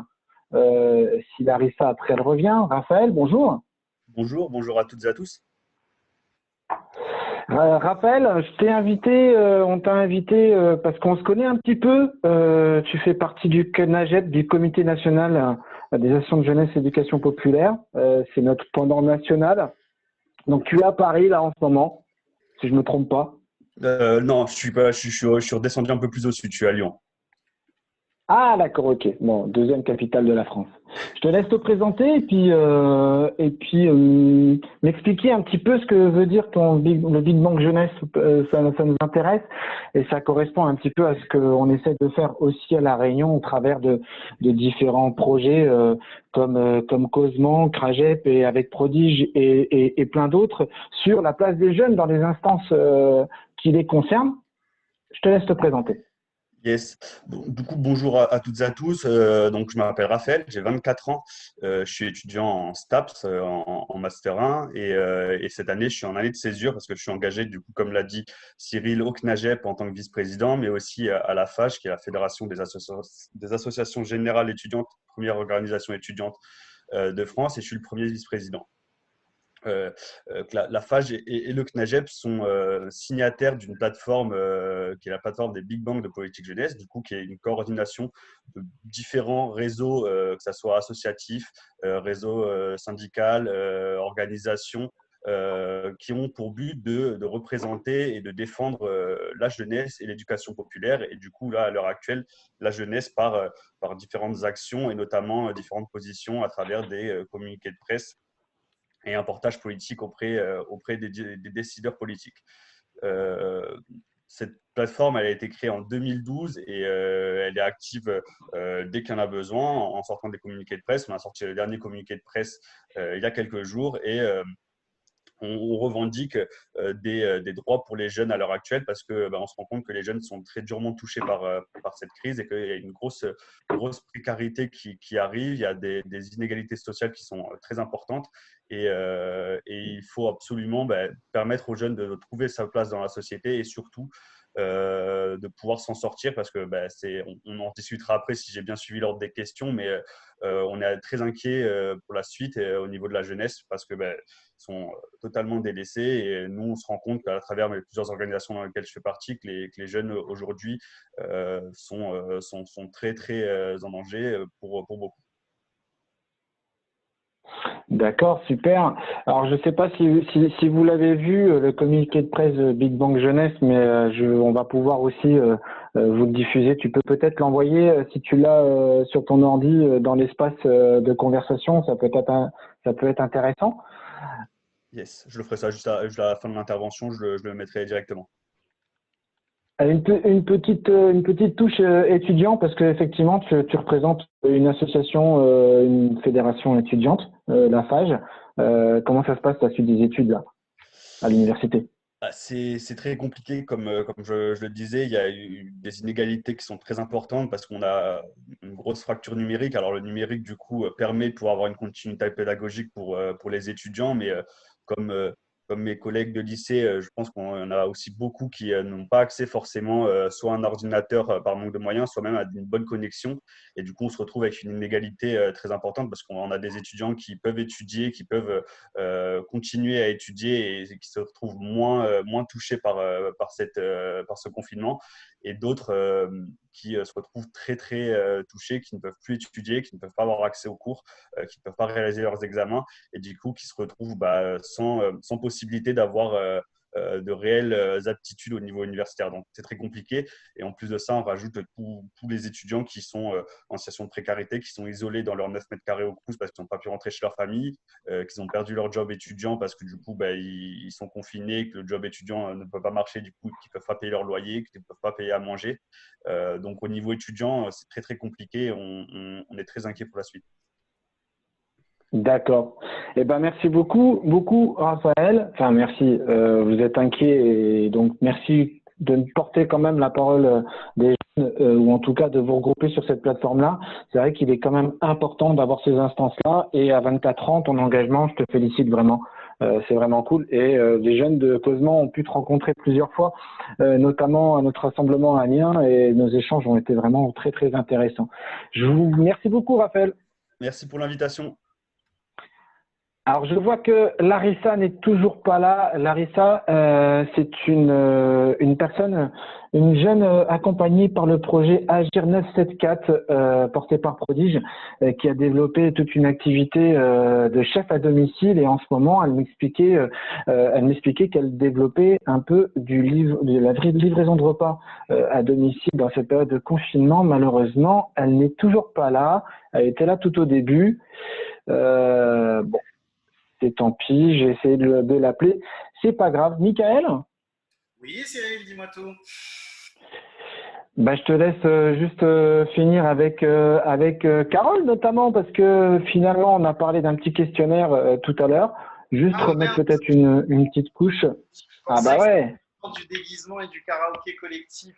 si Larissa après elle revient. Raphaël, bonjour. Bonjour à toutes et à tous. Raphaël, je t'ai invité, on t'a invité parce qu'on se connaît un petit peu. Tu fais partie du CNAGEP, du Comité national des actions de jeunesse et éducation populaire. C'est notre pendant national. Donc tu es à Paris là en ce moment, si je me trompe pas. Non, je suis pas. Je suis redescendu un peu plus au sud. Je suis à Lyon. Ah d'accord, ok. Bon, deuxième capitale de la France. Je te laisse te présenter et puis m'expliquer un petit peu ce que veut dire le Big Bang jeunesse. Ça nous intéresse et ça correspond un petit peu à ce qu'on essaie de faire aussi à La Réunion au travers de différents projets comme Cosement, Cragep et avec Prodige et plein d'autres sur la place des jeunes dans les instances qui les concernent. Je te laisse te présenter. Yes. Du coup, bonjour à toutes et à tous. Donc, je m'appelle Raphaël, j'ai 24 ans. Je suis étudiant en STAPS, en Master 1. Et cette année, je suis en année de césure parce que je suis engagé, du coup, comme l'a dit Cyril, au CNAGEP en tant que vice-président, mais aussi à la FAGE, qui est la Fédération des associations générales étudiantes, première organisation étudiante de France. Et je suis le premier vice-président. La FAGE et le CNAGEP sont signataires d'une plateforme qui est la plateforme des Big Bang de politique jeunesse, du coup, qui est une coordination de différents réseaux, que ce soit associatifs, réseaux syndicaux, organisations, qui ont pour but de représenter et de défendre la jeunesse et l'éducation populaire. Et du coup, là, à l'heure actuelle, la jeunesse par différentes actions et notamment différentes positions à travers des communiqués de presse et un portage politique auprès des décideurs politiques. Cette plateforme, elle a été créée en 2012 et elle est active dès qu'il y en a besoin en sortant des communiqués de presse. On a sorti le dernier communiqué de presse il y a quelques jours et on revendique des droits pour les jeunes à l'heure actuelle parce que on se rend compte que les jeunes sont très durement touchés par cette crise et qu'il y a une grosse précarité qui arrive, il y a des inégalités sociales qui sont très importantes et il faut absolument permettre aux jeunes de trouver sa place dans la société et surtout de pouvoir s'en sortir parce que on en discutera après si j'ai bien suivi l'ordre des questions, mais on est très inquiet pour la suite au niveau de la jeunesse parce que sont totalement délaissés et nous on se rend compte qu'à travers plusieurs organisations dans lesquelles je fais partie que les jeunes aujourd'hui sont très en danger pour beaucoup. D'accord, super. Alors, je ne sais pas si vous l'avez vu, le communiqué de presse Big Bang Jeunesse, mais on va pouvoir aussi vous le diffuser. Tu peux peut-être l'envoyer si tu l'as sur ton ordi dans l'espace de conversation. Ça peut être intéressant. Yes, je le ferai ça juste à la fin de l'intervention. Je le mettrai directement. Une petite touche étudiant parce qu'effectivement tu représentes une association, une fédération étudiante, la FAGE. Comment ça se passe la suite des études là, à l'université? C'est très compliqué, comme je le disais, il y a eu des inégalités qui sont très importantes parce qu'on a une grosse fracture numérique. Alors le numérique, du coup, permet de pouvoir avoir une continuité pédagogique pour les étudiants, mais comme mes collègues de lycée, je pense qu'on a aussi beaucoup qui n'ont pas accès forcément soit à un ordinateur par manque de moyens, soit même à une bonne connexion. Et du coup, on se retrouve avec une inégalité très importante parce qu'on a des étudiants qui peuvent étudier, qui peuvent continuer à étudier et qui se retrouvent moins touchés par ce confinement. et d'autres qui se retrouvent très, très touchés, qui ne peuvent plus étudier, qui ne peuvent pas avoir accès aux cours, qui ne peuvent pas réaliser leurs examens et du coup qui se retrouvent sans possibilité d'avoir de réelles aptitudes au niveau universitaire. Donc, c'est très compliqué. Et en plus de ça, on rajoute tous les étudiants qui sont en situation de précarité, qui sont isolés dans leurs 9 mètres carrés au Crous parce qu'ils n'ont pas pu rentrer chez leur famille, qu'ils ont perdu leur job étudiant parce que du coup, ils sont confinés, que le job étudiant ne peut pas marcher, du coup, qu'ils ne peuvent pas payer leur loyer, qu'ils ne peuvent pas payer à manger. Donc, au niveau étudiant, c'est très, très compliqué. On est très inquiet pour la suite. D'accord. Eh ben, merci beaucoup, Raphaël. Enfin, merci. Vous êtes inquiet et donc merci de porter quand même la parole des jeunes ou en tout cas de vous regrouper sur cette plateforme-là. C'est vrai qu'il est quand même important d'avoir ces instances-là et à 24 ans, ton engagement, je te félicite vraiment. C'est vraiment cool. Et les jeunes de Causement ont pu te rencontrer plusieurs fois, notamment à notre rassemblement à Amiens et nos échanges ont été vraiment très, très intéressants. Je vous remercie beaucoup, Raphaël. Merci pour l'invitation. Alors, je vois que Larissa n'est toujours pas là. Larissa, c'est une personne, une jeune accompagnée par le projet Agir 974, porté par Prodige, qui a développé toute une activité de chef à domicile. Et en ce moment, elle m'expliquait qu'elle développait un peu de la livraison de repas à domicile dans cette période de confinement. Malheureusement, elle n'est toujours pas là. Elle était là tout au début. Bon. Et tant pis, j'ai essayé de l'appeler. C'est pas grave. Michael? Oui, Cyril, dis-moi tout. Je te laisse juste finir avec Carole notamment parce que finalement on a parlé d'un petit questionnaire tout à l'heure. Juste remettre peut-être une petite couche. Ah bah ouais. Du déguisement et du karaoké collectif,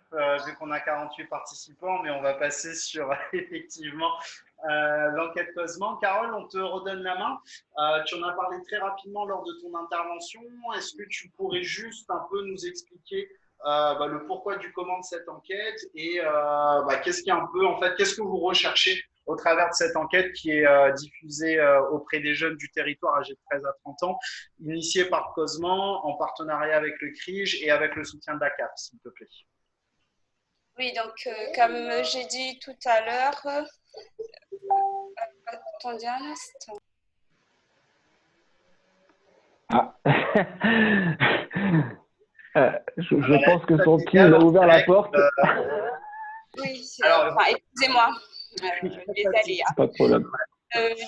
vu qu'on a 48 participants, mais on va passer sur effectivement l'enquête Causement. Carole, on te redonne la main. Tu en as parlé très rapidement lors de ton intervention. Est-ce que tu pourrais juste un peu nous expliquer le pourquoi du comment de cette enquête et qu'est-ce qui est un peu, en fait, qu'est-ce que vous recherchez au travers de cette enquête qui est diffusée auprès des jeunes du territoire âgés de 13 à 30 ans, initiée par Causement en partenariat avec le CRIJ et avec le soutien de la CAF, s'il te plaît. Oui, donc comme j'ai dit tout à l'heure, attendez un instant. Ah. je pense que son petit a ouvert la porte. Oui, excusez-moi, les aléas. Pas de problème.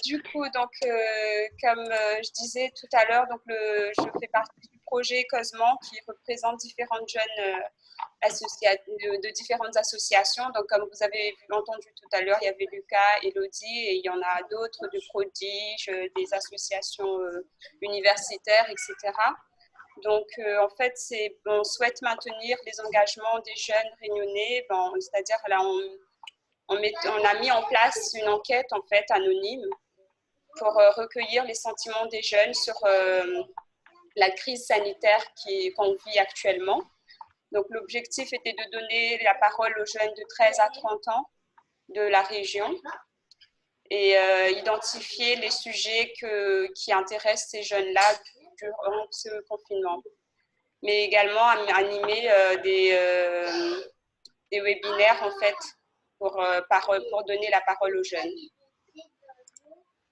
Du coup, donc, comme je disais tout à l'heure, donc je fais partie du projet Causement qui représente différentes jeunes de différentes associations. Donc, comme vous avez entendu tout à l'heure, il y avait Lucas, Elodie et il y en a d'autres de Prodige, des associations universitaires, etc. Donc, en fait, on souhaite maintenir les engagements des jeunes réunionnais, c'est-à-dire là, on a mis en place une enquête en fait anonyme pour recueillir les sentiments des jeunes sur la crise sanitaire qu'on vit actuellement. Donc, l'objectif était de donner la parole aux jeunes de 13 à 30 ans de la région et identifier les sujets qui intéressent ces jeunes-là durant ce confinement. Mais également animer des webinaires en fait pour donner la parole aux jeunes.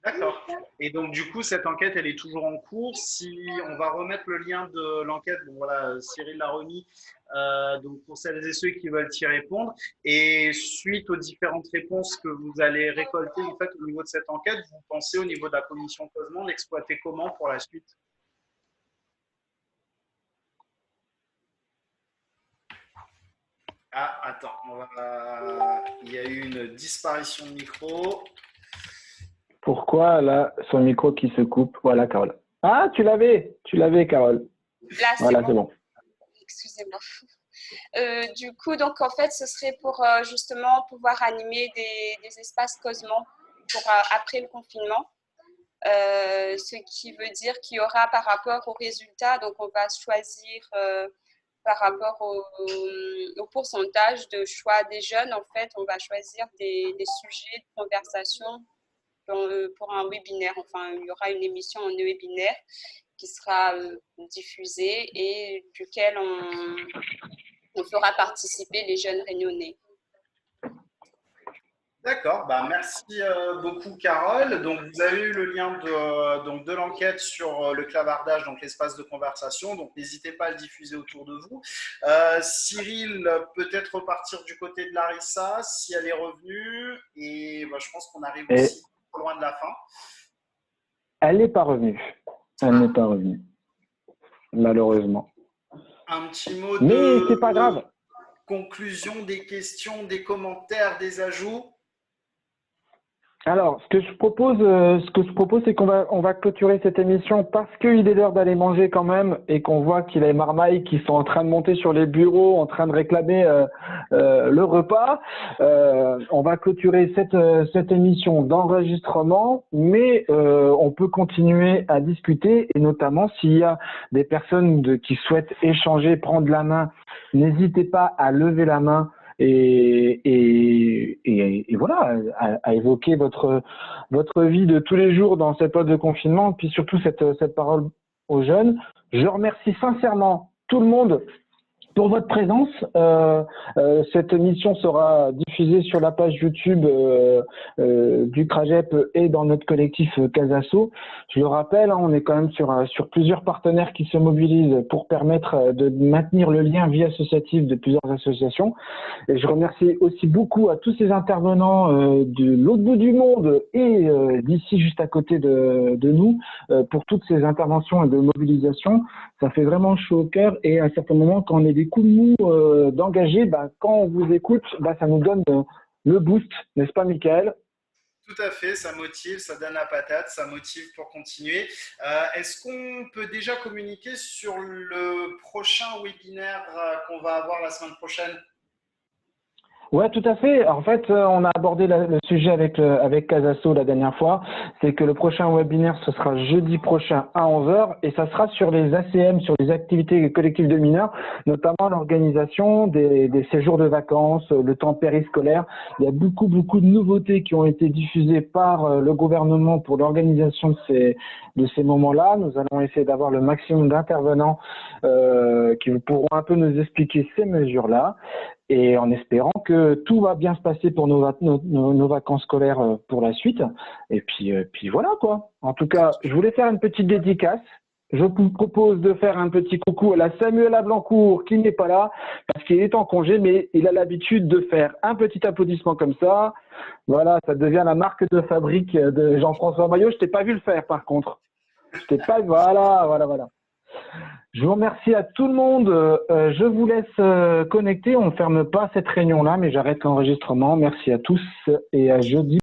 D'accord. Et donc, du coup, cette enquête, elle est toujours en cours. Si on va remettre le lien de l'enquête, bon voilà, Cyril l'a remis, donc pour celles et ceux qui veulent y répondre. Et suite aux différentes réponses que vous allez récolter en fait au niveau de cette enquête, vous pensez au niveau de la commission Causement l'exploiter comment pour la suite? Ah, attends, il y a eu une disparition de micro. Pourquoi là, son micro qui se coupe? Voilà, Carole. Ah, tu l'avais, Carole. Là, voilà, c'est bon. Excusez-moi. Du coup, donc en fait, ce serait pour justement pouvoir animer des espaces Causement pour après le confinement. Ce qui veut dire qu'il y aura par rapport aux résultats, donc on va choisir par rapport au pourcentage de choix des jeunes, en fait, on va choisir des sujets de conversation pour un webinaire. Enfin, il y aura une émission en webinaire qui sera diffusée et duquel on fera participer les jeunes réunionnais. D'accord, bah merci beaucoup Carole. Donc vous avez eu le lien de l'enquête sur le clavardage, donc l'espace de conversation. Donc n'hésitez pas à le diffuser autour de vous. Cyril, peut-être repartir du côté de Larissa si elle est revenue. Et bah, je pense qu'on arrive aussi trop loin de la fin. Elle n'est pas revenue. Elle n'est pas revenue, malheureusement. Un petit mot Mais c'est pas grave. Conclusion, des questions, des commentaires, des ajouts. Alors, ce que je propose, c'est qu'on va clôturer cette émission parce qu'il est l'heure d'aller manger quand même et qu'on voit qu'il y a les marmailles qui sont en train de monter sur les bureaux, en train de réclamer le repas. On va clôturer cette émission d'enregistrement, mais on peut continuer à discuter et notamment s'il y a des personnes qui souhaitent échanger, prendre la main, n'hésitez pas à lever la main. Et voilà, à évoquer votre vie de tous les jours dans cette période de confinement, puis surtout cette parole aux jeunes. Je remercie sincèrement tout le monde pour votre présence. Cette émission sera diffusée sur la page YouTube du CRAGEP et dans notre collectif Casasso. Je le rappelle, on est quand même sur plusieurs partenaires qui se mobilisent pour permettre de maintenir le lien vie associative de plusieurs associations. Et je remercie aussi beaucoup à tous ces intervenants de l'autre bout du monde et d'ici juste à côté de nous pour toutes ces interventions et de mobilisation. Ça fait vraiment chaud au cœur et à certains moments, quand on est des coups de mou d'engager, quand on vous écoute, ça nous donne le boost, n'est-ce pas Michael? Tout à fait, ça motive, ça donne la patate, ça motive pour continuer. Est-ce qu'on peut déjà communiquer sur le prochain webinaire qu'on va avoir la semaine prochaine? Ouais, tout à fait. En fait, on a abordé le sujet avec Casasso la dernière fois. C'est que le prochain webinaire, ce sera jeudi prochain à 11h et ça sera sur les ACM, sur les activités collectives de mineurs, notamment l'organisation des séjours de vacances, le temps périscolaire. Il y a beaucoup de nouveautés qui ont été diffusées par le gouvernement pour l'organisation de ces moments-là. Nous allons essayer d'avoir le maximum d'intervenants qui pourront un peu nous expliquer ces mesures-là. Et en espérant que tout va bien se passer pour nos vacances scolaires pour la suite. Et puis voilà quoi. En tout cas, je voulais faire une petite dédicace. Je vous propose de faire un petit coucou à la Samuel Ablancourt qui n'est pas là parce qu'il est en congé, mais il a l'habitude de faire un petit applaudissement comme ça. Voilà, ça devient la marque de fabrique de Jean-François Maillot. Je t'ai pas vu le faire par contre. Je t'ai pas. Voilà. Je vous remercie à tout le monde. Je vous laisse connecter. On ne ferme pas cette réunion-là, mais j'arrête l'enregistrement. Merci à tous et à jeudi.